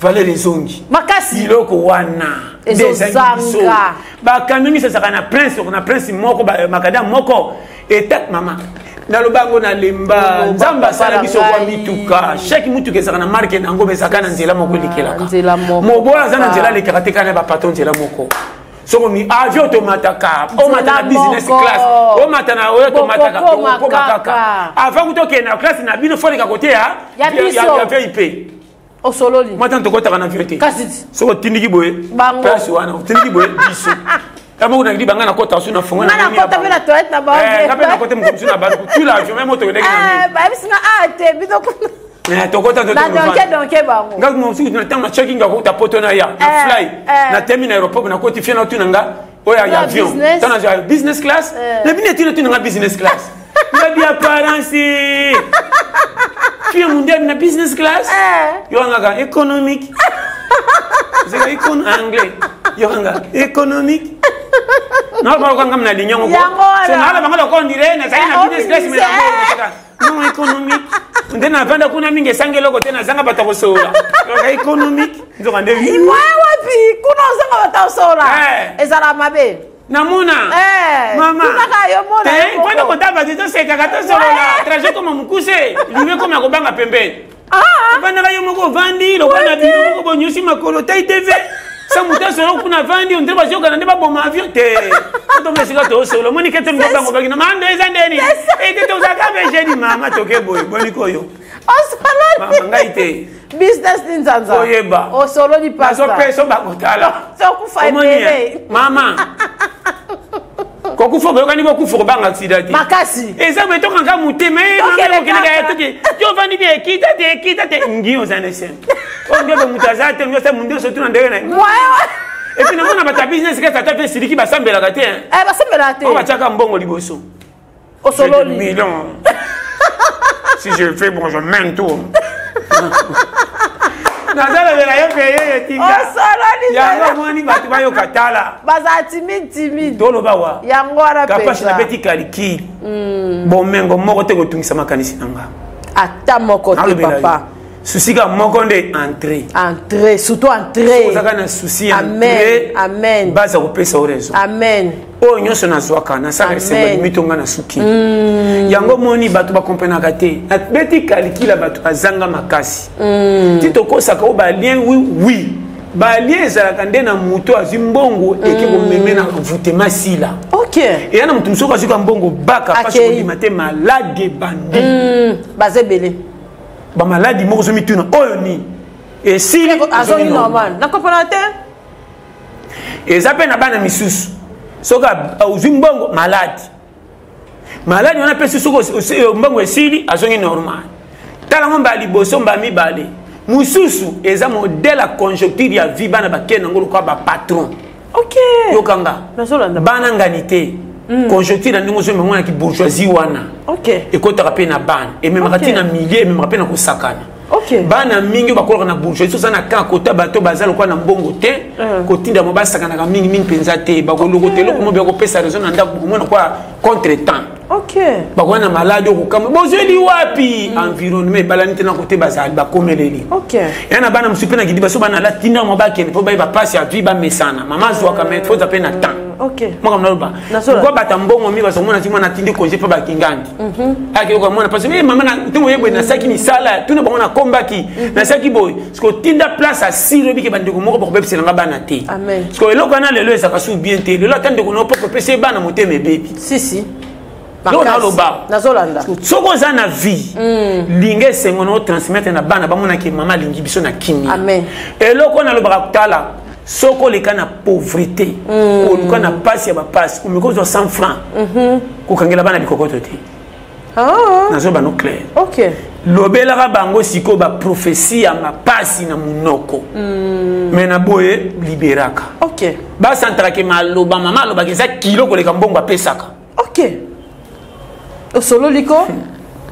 valeur zongi. Makasi iloko wana. Ezozanga. Ba kanuni ça kana prince on a prince moko ba makada moko et mama. Na lobango na lemba nzamba sala biso kwa mituka chaque mutuka ezaka na marque na ngombe zakana nzela moko likelaka mobola zana nzela lekateka na ba patron nzela moko soko mi avion automataka o mata na business class o mata na automataka ko makaka avant kutoke na classe na bino fole ka côté ya VIP o sololi mata ntokota na vérité kasiti soko tindiki boye place wana tindiki boye biso kama una ngidi bangana kota suna fonga na kota na toilette na ba kama na kota mkomsu na ba tu la je même moto ndenge na ba bisinga ate bidoko tokota to na donc bango ngak mo su na tanga checking ga kota poto na ya na fly na terminal aéroport na koti fina tu nanga oya ya avion tana ja business class na bine tu nanga business class na bi apparence tu mondial na business class yo nga économique c'est icon anglais yo nga économique. Non, pas quand on a ligné en gros. C'est mal, on a encore dire, na ça business class mais non économique. On donne avant de qu'on a mis sangue le côté na zanga bata kosola. Économique, ils ont rendez-vous. Ouais wapi, kuna zanga bata kosola. Ezala mabe. Namuna. Mama. Kuna yo mona. Quand on t'a dit c'est kaka solo la trajet comme mukuse, liwe comme akobanga pembe. Bana yo moko vandi, lo bana bino moko bonyosi makolo tai TV. Ça mouta solo kuna vandi on dirait que on ba bon avion te to me siga to solo moni keto ngo bango bagina mando ezandeni e te to zaka be jeni mama toke boy boni koyo o solo mama ngaite business nzanza oyeba o solo di pasta so peso ba kotala so ku fa bebe mama kokufa boyo kani bokufa banga accident makasi eza beto kanga mutema mama kinga toke to vandi bi ekita te ngio zanese on ngebe mutazate ngose mundio so tuna ndege na Et puis, on a ta business, c'est que tu as fait celui qui va s'embêter la gâte. Eh, va s'embêter. On va tchaka mbongo liboso. Au solo. Millions. Si je fais, bon, je mène tout. Nazala de la yopeye tinga. Oh solo ni. Yango mwani batu bayo katala. Baza timide. Tolo bawa. Yango ara pesa. Kapashi na beti kaliki. Bomengo moko te kotungisa makanisi nanga. Ata moko te papa. Susika moko nde entrée, surtout entrée. Osaka na souci entrée. Amen. Baza kopesa orezo. Amen. O nyonso na zwaka na saka semba mitonga na suki. Yango moni batu ba comprenaka te. Na beti kalikila batu azanga makasi. Tito kosaka o ba lien oui. Ba lien ezalaka nde na muto azimbongo eke bomeme na vutema sila. OK. Et yana mutu msoko azuka mbongo baka parce que di matin malade bandi. Bazebele. Ba maladi moko zo mituna oyo ni. Et si azoni normal. Na comprendre te? Et ça peine na bana misusu. Soka uzimbongo malade. Malade on appelle soko mbongo esili azongi normal. Tala ngomba liboso mba mibale. Mususu eza modèle la conjoncture ya vie bana bakena ngolo kwa ba patron. OK. Yokanga. Bana nganité. Conjoncture ndingo zo mengona ki bourgeoisie wana. OK. Et kota rapé na ban et même rakati na milieu même rapé na ko sakana. OK. Bana mingi bakola na bourgeoisie so na kan kota bato bazalo kwa na mbongo te kotinda mo basakana ka mingi penza te bakolo te loko mo beko pesa raison nda mona kwa contretemps. OK. Bakwana malade okukama bozeli wapi environnement balanite na côté bazali bakomeleli. OK. Yana bana msupena kidiba so bana la tinda mo bakene po ba passe ya vie ba mesana mama zo ka mettre faut taper na temps. OK. Moi comme naloba. Ko bata mbongo mi baso mona timona tindi congé pa bakingandi. Aki ko mona parce que mama na tungo yebo na saki ni sala tuna bana kombaki na saki boy sko tinda place à siro bi ke bandeko moko ko bepse na bana te. Amen. Sko eloko na lelo esa ka su bien te lelo tande ko no po pese bana moteme baby. Si. Donc na loba. Nazolanda. Soko za na vie. Linge sengo no transmettre na bana ba mona ki mama lingi biso na kimi. Amen. Eloko na loba kutala. Soko leka na pauvreté. Oluka na passe ya ba passe. Umikozo 100 francs. Kokangela bana bikokoto te. Ah. Nazoba no clair. OK. Lobela bango siko ba prophétie ya mapasi na munoko. Mais na boye liberaka. OK. Ba santrake maloba mama loba keza kilo koleka mbongo apesaka. OK. Solo liko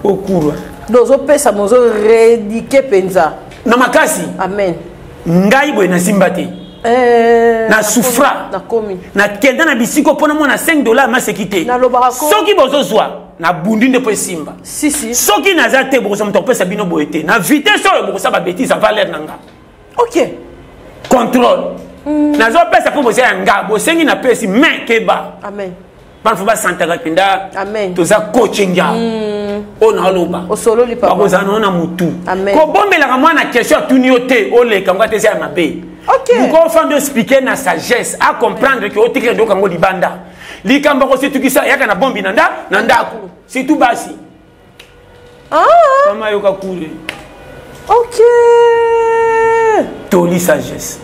okurwa dozo pesa mozo rédiquer penza na makasi. Amen. Ngai boye na simbate na souffra na komi na kenda na bisiko pona mona $5 ma sécurité soki bozo zwa na bundi nde po simba si soki naza te bozo mto pesa bino boete na vitesse oyo bozo ba bêtise valeur nanga. OK. Contrôle nazo pesa po bozo nga bo sengi na pesi mais keba. Amen. Ban faut ba santaka pinda. Amen. Toza coaching ya ona aloba osolo li papa bakoza na mutu. Amen. Ko bombela ka mwana question tuniote ole kangwa tese ya mabe. OK. Vous confondez expliquer na sagesse à comprendre que otikre do kango libanda. Likamba ko setukisa yaka na bombi nanda nandaku. C'est tout basi. Ah. Mama yoka kule. OK. Toli sagesse.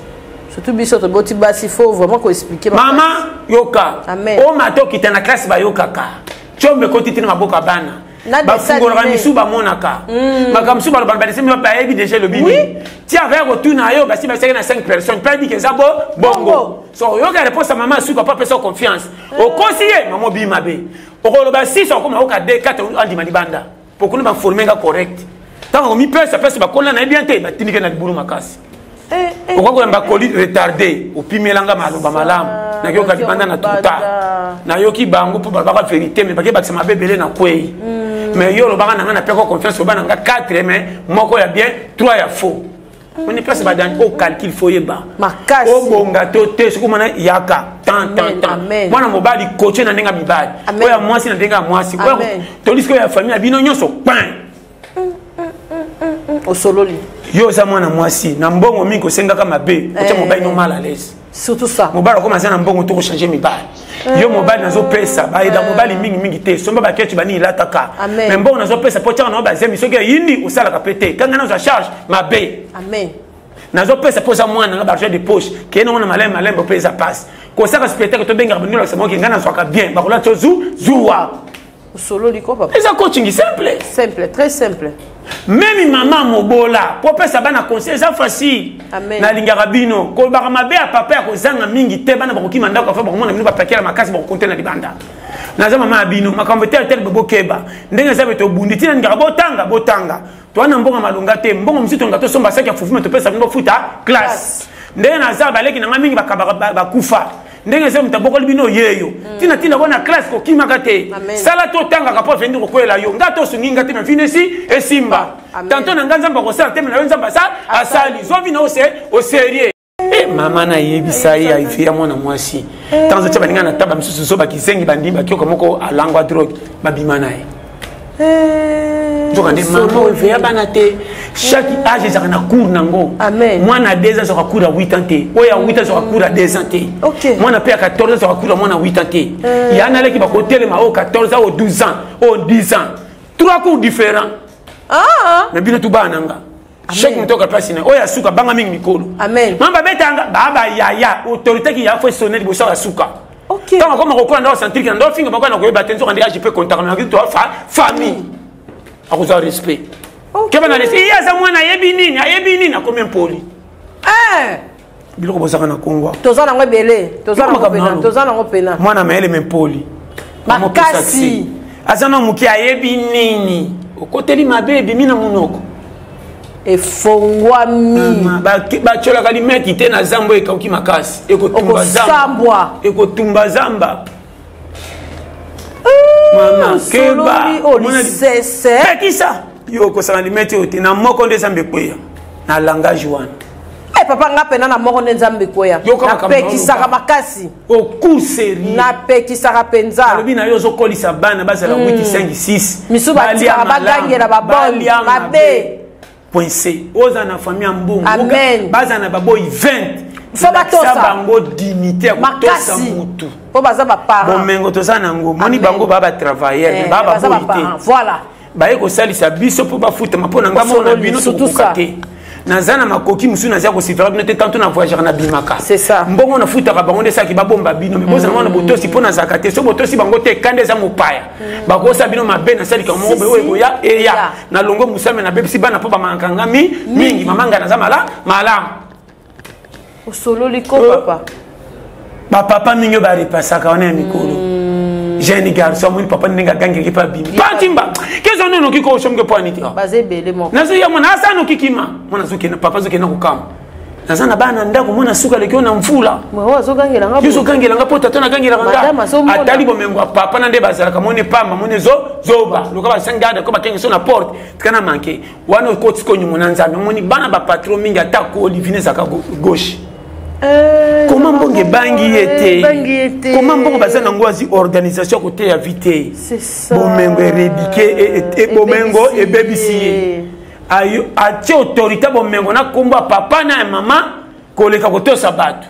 Surtout biso to boti basi faut vraiment ko expliquer mama yoka. Amen. O mato kita na classe ba yoka ka. Chombe ko titini maboka bana. Bafungora misu ba monaka. Makamsu ba ba desi mi ba ebi déjà le bibi. Ti avec retour na yo basi ba na 5 personnes. Pas dit que ça bongo. So yoka réponse à maman su papa peut confiance. Au conseiller maman bi mabe. Au ba 6 on comme oka 2 4 on dit malibanda. Pour que nous ba former correct. Tant on mi peut ça peut ba konna na bien te ba tinike na libulu makasi. Pourquoi on va coller retardé au pimelanga maloba malam na yoka libanda na tuta na yoki bango pour ba vérité mais ba ke ba sama bebele na kwei mais yo lo banga na peko confiance ba na 4 mais moko ya bien 3 ya faux on ne peut pas dans au calcul faut yeba makasi o bonga to te ce comme na yaka tant mwana mobali coach na ndenga mibali o ya mwasi na ndenga mwasi o to lisiko ya famille bino nyonso pain o sololi yo za mwana mwasi na mbongo mingi ko senga kama be ko temo bay no mal à l'aise surtout ça mobali ko mazana mbongo to ko changer mibali yo mobali nazo pesa ba ida mobali mingi te somba ba ketu bani lataka mais mbongo nazo pesa po tanga no ba zemi soki yindi usala ka pete kanga nazo charge mabe. Amen. Nazo pesa po za mwana na barge de poche ke no na malembo pesa passe ko saka spectacle to benga bino la samo ki ngana so ka bien ba ko la zuwa solo liko papa eza coaching simple très simple même maman mobola pour pesa bana conseil ça facile na lingaka bino ko ba mabe ya papa ya kozanga mingi te bana bakokima ndako fa bakomona bino bapakela makasi bakokonte na libanda naza mama bino makambo te tel bokeba ndenge za beto bundi tina ngaka botanga to ana mbonga malunga te mbongo msito ngato somba saki ya fufuma to pesa bino futa classe ndenge naza baleki na mingi bakufa ndenge ze mtaboko libino yeyo tina bona classe ko kimaka te sala to tanga ka po vendi ko kwela yo ngato suninga te na finesi e simba tanto na nganza mbako sa te na nzamba sa asali zo vino au sérieux mama na yebisa ya ifia mwana mwasi tanzo cha baninga na taba msusu so bakisengi bandimba kyoko moko alangwa drogue babima naye donc maman veya bana te chaque âge ça na cours nango moi na 2 ans ça cours à 8 ans te oya 8 ans ça cours à 2 ans te moi na pe à 14 ans ça cours à moi na 8 ans te il y en a qui va côté le au 14 ans au 12 ans au 10 ans 3 cours différents mais bien tout bananga chaque moto ka place na oya suka banga mingi mikolo mamba betanga baba yaya autorité qui a fait sonner liboso ya suka tant comme on dans sentir que ndo finga bako na ko batenzo quand je peux contacter na toi famille à cause du respect que bana laisser ya za mwana yebi nini na combien poli biloko bozaka na Kongo tozana ngo belé tozana ngo pena mwana maele même poli makasi azana muki ayebi nini okoteli mabebi mina munoko efongwami bachola kalimeti te na zambo ekauki makasi ekotumba zamba mama keba mona sese kisa yo ko sala limeti ote na moko nde zambe kweya na langage wana papa nga pena na moko nde zambe kweya na pekisaka makasi okuseri na pekisaka penza alobi na yo zokolisa bana bazala 8 5 6 misuba tika bagangela babon mabe Poince, oza na famille mbongo, baza na baboy 20. Faut batosa bango dignité kotosa mutu. Faut baza ba parents. Bomengo toza nango, moni bango baba travailleur, baba boité. Voilà. Ba eko salisa biso po ba futa mapona ngamo na bino tukukate. Nazana makoki musu nazia ko sifera bino te tanto na voyager na bimaka. C'est ça. Mbongo na futa ka bango ndesa ki babomba bino, mais boza na botosi pona zakate, so botosi bango te kande za mopaya. Ba ko sa bino mabe na sali ka mo be ya eya na longo musame na bebisi bana po ba mankanga mingi mamanga na za mala. Osolo liko papa. Ba papa mingi ba repasaka wana mikolo. Jeune garçon mon papa ninga gangi ki pa bimi. Patimba. Kezo nono kiko shomge poaniti. Bazé belé mo. Nazo ya mona asano kikima. Mona zuke na papa zuke na kukama. Nazana bana ndako mona suka lekio na mfula. Mwa zo gangela ngapo. Yuzo gangela ngapo tatona gangela nganga. Atali bomengo papa na nde bazala kamone pamba mone zoba. Loka ba sangada ko bakenge so na porte. Tikana manke. Wana ko tsiko nyumona nzambe moni bana ba patron mingi atako Olivine zaka gauche. Comment bonge bangi était comment bonge bazana ngoazi organisation côté ya vite c'est ça bomengo rebike et bomengo et bebisi ayo ati autorité bomengo na komba papa na mama koleka koto sabatu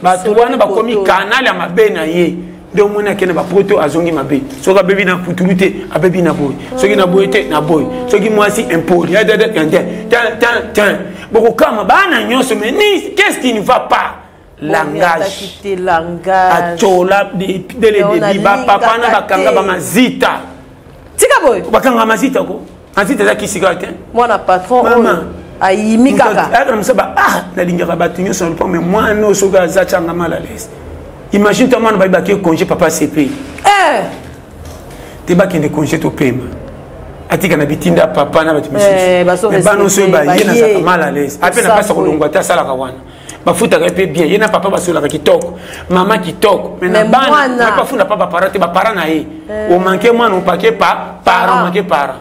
batu wana bakomi canal ya mabe na ye donc mona kene ba poto azongi mabe soka bebi na putulute abebi na boy soki na boy te na boy soki mwasi impoli ya dede tan beaucoup kama bana nyonso mais qu'est-ce qui ne va pas langage achola de le début ba papa na bakanga ba mazita tika boy bakanga mazita ko mazita za kisika te mwana patron mama ayimi kaka akana msaba na lingaka batu nyonso le mais moi no soka za changa mala les imagine toi man ba ke congé papa CP te ba kende congé to pema atika na bitinda papa na batu misusu bano so ba yena za mala les apena pasa kolongwa ta sala kawana bafuta ka pe bien yena papa basola ka kitoko mama kitoko mais na bana na pas funda papa parate ba parana ye o manquer mwana o paquet pa parent manquer parent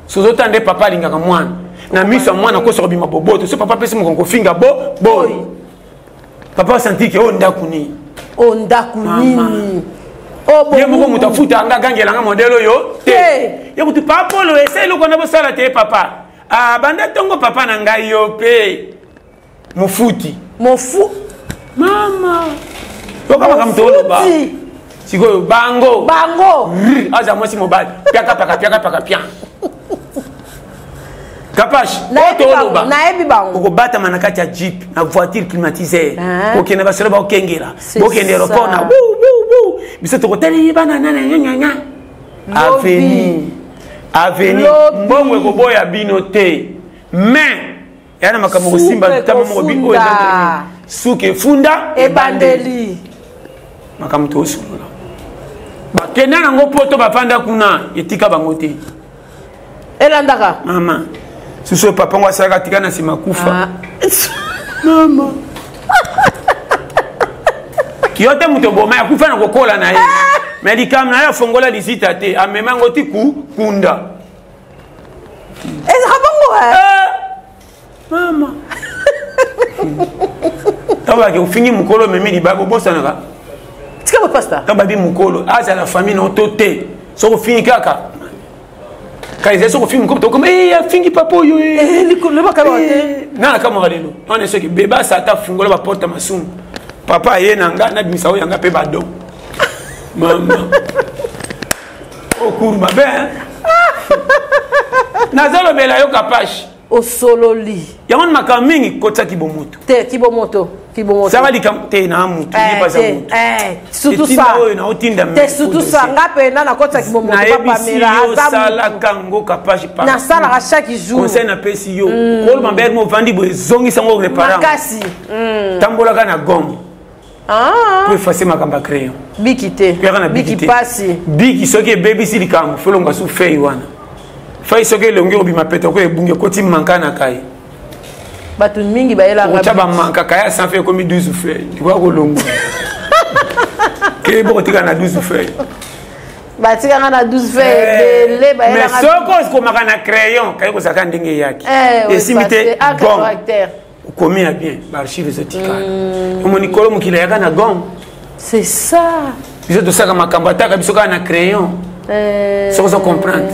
sozo tande papa linga ka mwana na miso mwana ko so bima boboto so papa pesi mo finga boy papa senti que onda kuni ye moko mutafuta anga gangela nga modelo yo te ye kutu papa lo ese lo kona bosala te papa banda tongo papa na ngai yo pe mofu mama yoka makamtolo ba siko bango aza mwasi mobali piaka pia Kapash, na ebi bango. Oko bata manakati ya jeep na voiture climatisée. Okene basolo ba okengela. Bokende aéroport na wou. Biso to hôtel bana nana. avenir mbongo ekoboya bino te mais yana makambo kosimba tama moko biko suke funda ebandeli makambo to sula bakenda nango poto bafanda kuna etika bango te elandaka mama suso papa ngo asaka tika na sima kufa mama kiyote muto boma ya kufa na kokola na ye medicam na ya fongola lisita te amema ngo ti kunda mama tawa ke ufingi mukolo memi libabo bosana ka tika ba pasta tawa bi mukolo aza la famille no tote so ko fini kaka kaize so ko fini mukolo to comme ya fingi papo yo likolo ba ka te na kama walelo on est ce que beba sa ta fungola ba porte masum papa ye nanga na bimisa o yanga pe bado mama o kurma ben nazalo bela yo kapashi o sololi yamon makamingi kota kibomoto te kibomoto ça li kam te na mutu ni pas ça mutu surtout ça na otinda te surtout ça ngape na kota kibomoto papa mera sala kango kapashi pa na sala à chaque jour conseil na pesi yo ko mamber mo vandi bo zongi sango reparer makasi tambola kana gom pour effacer makamba crayon biki te biki pasi biki soki baby si likambo folonga su fei wana fai soki longi obima peta ko ebunge koti mankana kai batu mingi baela ngaba chaba manka kaya sans faire comme 12 feuilles tu vois ko longo ke bo tika na 12 feuilles batika na 12 feuilles le baela mais soko ko makana crayon kai ko saka ndenge yaki et simité bon commis à bien l'archive zotika mon nicolo mukila yaka na gong c'est ça biso to saka makamba ta biso ka na crayon so so comprendre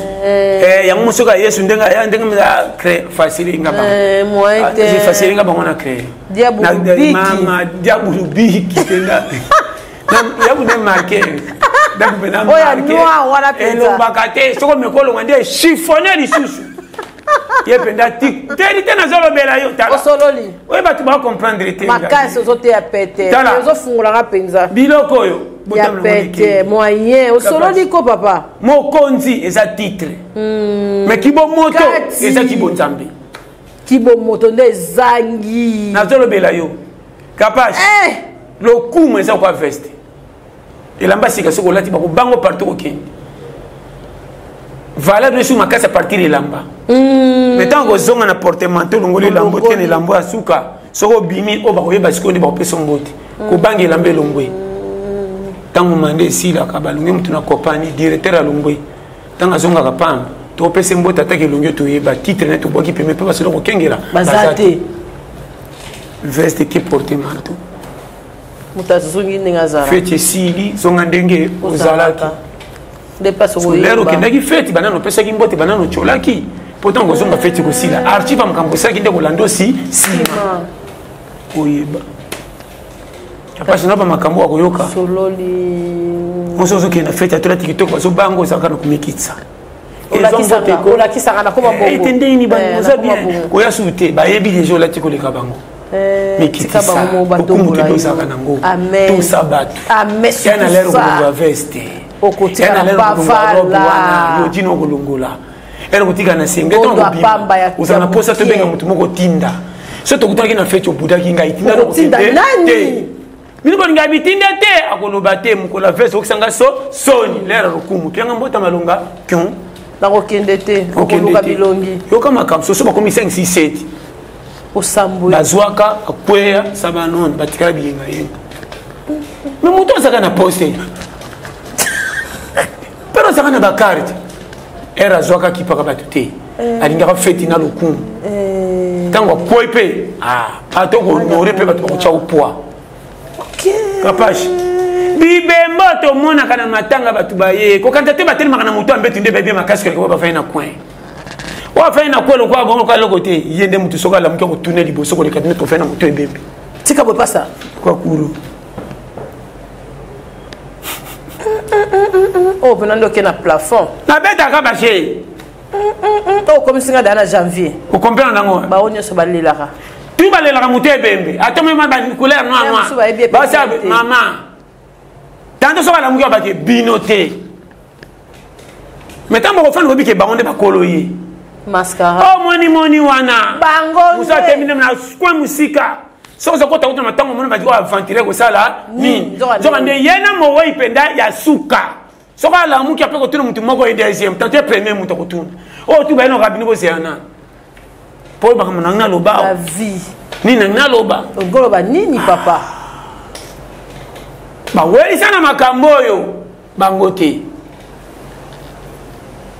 ya musoka yesu ndenga ya ndenga mza créer facile ngaba moi c'est facile ngaba on a créé mama diabu biki tenda ya bu dem marquer dabu bena marquer elo bakate soko mekolo ngande chiffonner lisusu ye penda tik teri tena zolo bela yo tala sololi we batu ba comprendre te makasi zo te apete zo fungula nga penza biloko yo ya pete moyen o sololi ko papa mokonzi eza titre mais kibo moto eza kibo nzambe kibo moto nde zangi na zolo bela yo kapage le coup eza kwa veste elamba sika soko lati ba ko bango partout okende valable sur ma casse à partir de lamba maintenant que zonga na portemanteau ngoli lambo tiene lambo asuka soko bimi o ba ko yeba sikondi ba ko pesa mbote ko bangi lambe longwe tangu mande sila ka balungi mtu na kopani directeur a longwe tanga zonga ka pamba to pesa mbote atake longwe to yeba titre na to boki peme pe baselo ko kengela bazate veste qui portemanteau mutazungi ngazara fete sili zonga ndenge ozalaki lero kendaki feti banano pesaki mbote banano cholaki pourtant kozonga feti kosila archive makambo saki nde kolando si sima koyeba apasi na ba makambo akoyoka sololi oso kenda feti atola tiktok bazo bango zaka na kumikitsa olakisaka na koma bongo etendeni bango za bien koya sute bayebi déjà olati koleka bango mikitsa okumute dozaka nango tout sabatu yana lero kolongo veste okotika na bavala yo dino kolongola ela kotika na senge to ngobima uzana posa to benga mutu moko tinda so to kutaki na fete obuda kinga itinda to tinda nani mino bolinga bitinda te akoloba te mukola veste okisanga soni lera rukumu kyanga mbota malonga kyon na kokende te okoluka bilongi yo kama kam so ba komi 5 6 7 osambo bazwaka akweya sabanon batikala biyenga yenga mais mutu azaka na poste pero zaka na bakarte era zwaka kipaka batu te alingaka feti na lokumu ntango akwoi mpe atoko honore mpe bato bakotya opoi kapage bibembo tomonaka na matanga bato baye kokanta te batelemaka na moto ambetu nde babie makasi koleka po bafai na coin oyo afai na coin lokola bongo kaloko te ye nde motu soko alamuki akotuna liboso koleka tene tofai na moto ebembe tika boye pasa kwa kuru oh pena ndo ke na plafond na betaka bashe to komisinga dana janvier o comprendre nango ba onyo so balelaka tu balelaka muté bembe atome ma ba couleur noir ba sa mama tanto so bala muki ba ke binoté Maintenant mon fan obi ke bangonde ba koloye. Mascara. Oh moni wana. Bangonde. Musa termine na kwa musika. So so kota kuta matango mona ba ko aventurer ko sala ni. Zo ande yena mo wo ipenda ya suka. So ka la mu ki apeko tuna mutu moko e deuxième, tant premier mutu ko tuna. Oh tu ba no rabino ko seana. Po ba kama na loba. La vie. Ni na loba. Ngoloba nini papa? Ba weli sana makambo yo. Bangote.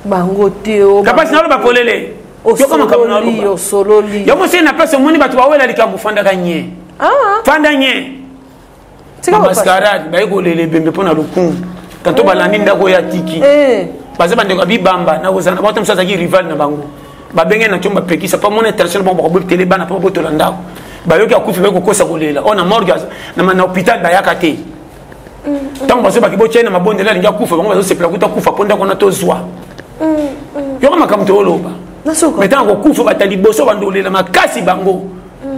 Bangote o. Kapasi na loba polele. Yo kama kamuna loba. Sololi. Yo mo se na place moni batu ba wela likambu fanda kanye. Ah. Fanda nye. Tika mascarade ba ego lele bembe pona lukungu. Tanto balandi ndako ya tiki. Baza bande ko bibamba na kozana bato msaza ki rival na bango. Ba benge na chomba pekisa pa mona international ba ko tele bana pa boto landako. Ba yoki akufi ba ko kosa kolela. On a morgue na hôpital ba yakate. Tango bazo ba kibo chena mabonde la linga kufa bango bazo sepela kuta kufa ponda kona tozwa. Yo kama kamto oloba. Maintenant ko kufa batali boso bandolela makasi bango.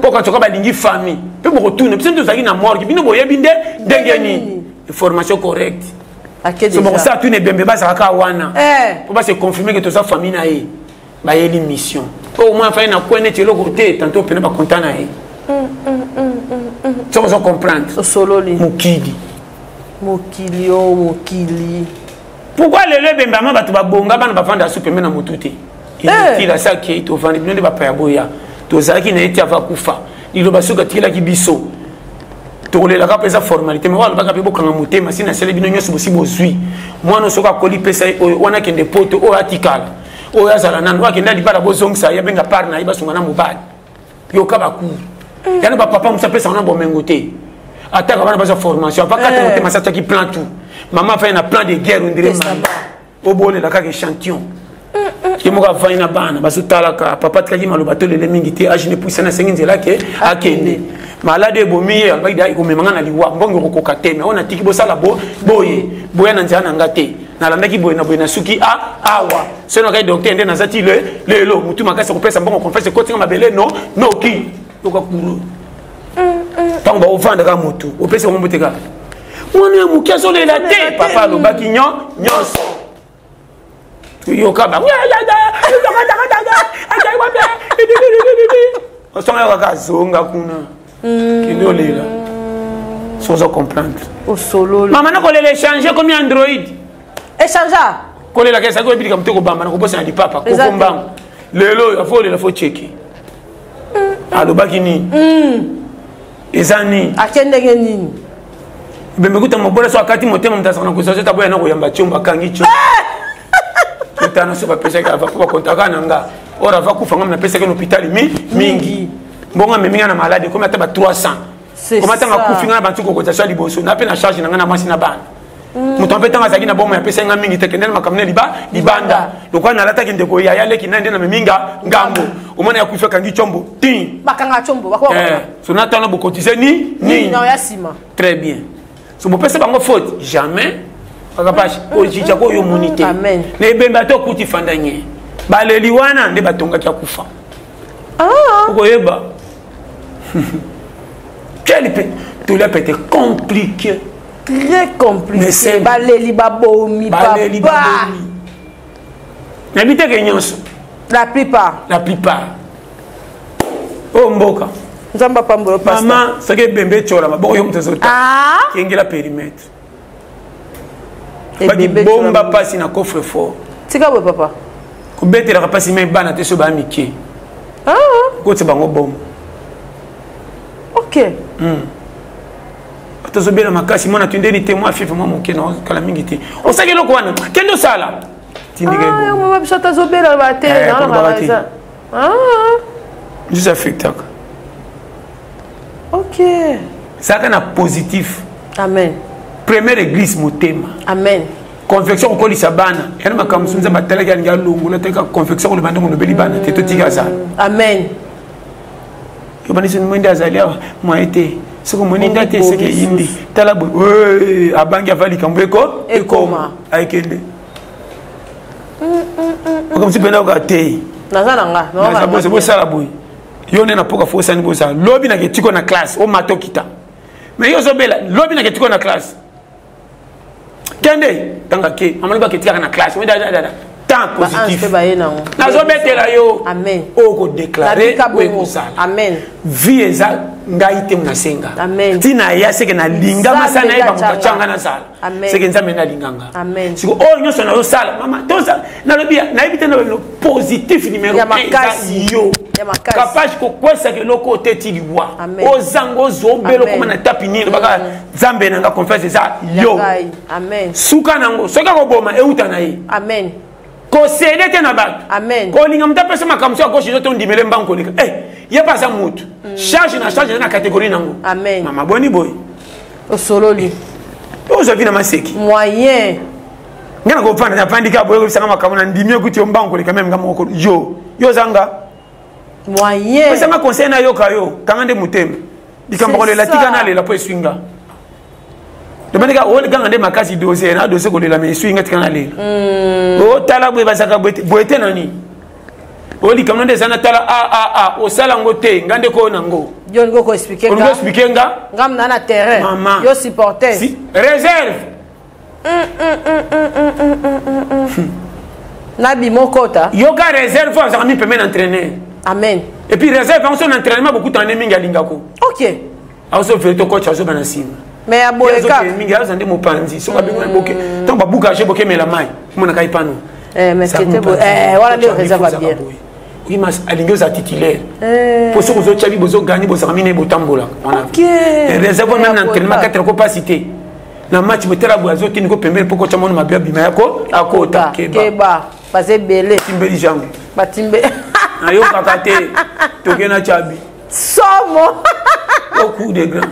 Poka toka ba lingi famille. Pe boko tune, pese to zaki na morgue, bino boye binde dengeni. Information correcte. C'est bon ça tu ne bembe ba saka wana. Pour pas se confirmer que toute sa famille na e. Ba yeli mission. Au moins fa na kwene telo côté tantôt pena ba content na e. Ça vous comprendre. Sololi. Mukidi. Mokili o mokili. Pourquoi le bembe ma batu ba bonga bana ba fanda soupe mena mutute. Il a ça qui to vandi bino de ba pa boya. To zaki na eti ava kufa. Il ba suka tila ki biso. Tolela ka pesa formalité mais wala baka pe bokanga mutema sina sele bino nyoso bosibo zui mwana soka koli pesa wana kende poto o atikala o yazala nanu wakenda libala bozongsa ya benga parna iba sunga na mobali yo ka baku yana ba papa musa pesa na bomengote ataka bana basa formation pa kata mutema sa taki plan tout maman fait un plan de guerre on dirait o bone la ka échantillon qui mo ka faina bana basutala ka papa tkaki malobato lele mingi te ajine puisana senginzela ke akende malade bomiye albaida ikomemanga na liwa mbongo kokoka te mais on a tiki bosala boye boya na nzana ngate na landaki boye na suki awa seno ka docteur ndena zati lelo mutu makasa ko pesa mbongo confesse ko tinga mabele no ki toka kuro tango ba ovanda ka mutu o pesa mo muteka mwana ya mukiazo lela te papa lo baki nyoso yo kaba on s'en va ka zonga kuna kilo lela sans comprendre au solo maman na ko les changer comme Android échanger ko lela kesa ko ebili kamteko bamba na ko bossa na di papa ko kombang lelo il faut checker alo bakini ezani akende nini bembe kuta mobola so akati motema mtasana ko sasa taboya na ko yamba chomba kangi cho tana so ba pesa ka va ko kontaka nanga ora va kufanga na pesa ka hôpital mingi bonga meminga na malade comme ataba 300 comme atanga kufinga na bantu ko kota sali boso na pe na charge na ngana masi na bana muto pe tanga zaki na bomo ya pesa nga mingi tekendela makamne libanda donc na lata kinde ko ya yale kinande na meminga ngambo umona ya kufa kangi chombo tin bakanga chombo bakwa so na tana bo cotiser ni na ya sima très bien so bo pesa bango faute jamais pakapashi o jicha ko yo monité amen ne bemba to kuti fandanye baleli wana nde batonga kya kufa ukoyeba quel tout le peut être compliqué très compliqué baleli babomi papa n'habite que nyonso la plupart oh mboka nzamba pambolo pasta maman ce que bembe chola maboko yo mtezota kengela périmètre baki bomba pasi na coffre fort tika bo papa ko betela ka pasi mais bana te so ba miki ko tse bango bom ok atazobela makasi mona tundeni te moi fifa moi moke na kala mingi te o sake loko wana kendo sala tindike bo mama biso atazobela ba te na na juste affectaka ok saka na positif amen première église motema amen confection ko lisa bana yana makamsu nza batala ya ngalungu la teka confection ko lebanda mo beli bana te to tika za amen yo bani sunu mwende azalia mo été soko moni ndate seke yindi tala bo abangi avali kambeko ekoma aikende comme si pena ka te nazana nga na bo se bo sala boy yo ne na poka fosa ni bo sala lobi na ketiko na classe o matokita mais yo zobela lobi na ketiko na classe kende tanga ke amani ba ketika na classe we da temps positif nazobetela yo oko déclarer amen vie eza ngai te munasenga tina ya seke na linga masana eba mutachanga na sala seke nzambe na linganga siko o nyoso na yo sala mama toza na lobia na ebite na no positif numéro 1 yo capable ko kwesa ke loko teti liwa ozango zobelo koma na tapinir baka nzambe na nga confiance eza yo suka nango soka ko boma euta na ye ko sede te na bato ko linga mutapesa makamso ya gauche zoto ndimele mbango leka ye pas ça mutu charge na catégorie nango mama boni boy osololi ozavi na maseki moyen ngana ko panda na pandika boy ko sanga makamona ndimye kuti mbango leka même ngamo ko yo zanga moyen pesa ma conseil na yo kayo kangande mutembe dikamba ko le latika na le la po swinga demandika o ganga nde makasi dossier na dossier ko le la me swinga tikana le o tala boy basaka boete nani oli kamno de sana tala o sala ngote ngande ko nango yo ngo ko expliquer nga ngo expliquer nga ngam na terrain mama yo supporter si réserve na bi mokota yo ga réserve ça mi permet d'entraîner amen et puis réserve en son entraînement beaucoup temps mingi alingako OK also fait to coach azo banasima mais aboyeka mingi azo ndé mopanzi so ba bingo boke tant ba buka je boke mela mai mona kai pano mais c'était beau voilà les réserves bien oui mas alingos a titulaire pour ceux qui ont chabi bozo gagner bozo raminer botambola OK réserve même entraînement 4 capacité na match betela bozo tini ko pembele poko cha mona mabia bima yako akota keba passer belé timbeli jango batimbe ayo kakate tokena chabi somo au coup de grand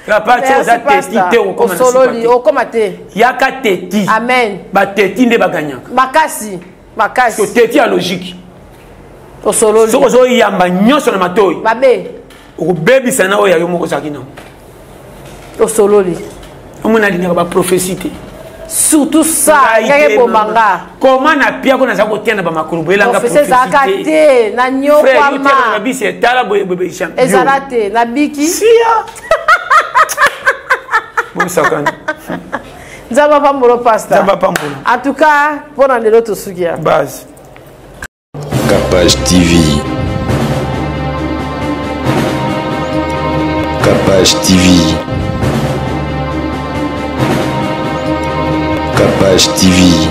la partie za testité au comme sololi au comme té yaka teti amen ba teti nde baganyaka makasi to teti a logique au sololi so zo yamba nyoso na matoi babe o baby sana o ya yo moko sakina au sololi omona linga ba prophétie surtout ça ngeke bomanga comment na pia ko na zako tena ba makulubu elanga prophétie zakate na nyokwa ma na bisi etala boye cham ezalate na biki sia bon sakana nzaba pambolo pasta nzaba pambolo en tout cas pour en lelo to sugia base Capage TV. Capage TV. Capage TV.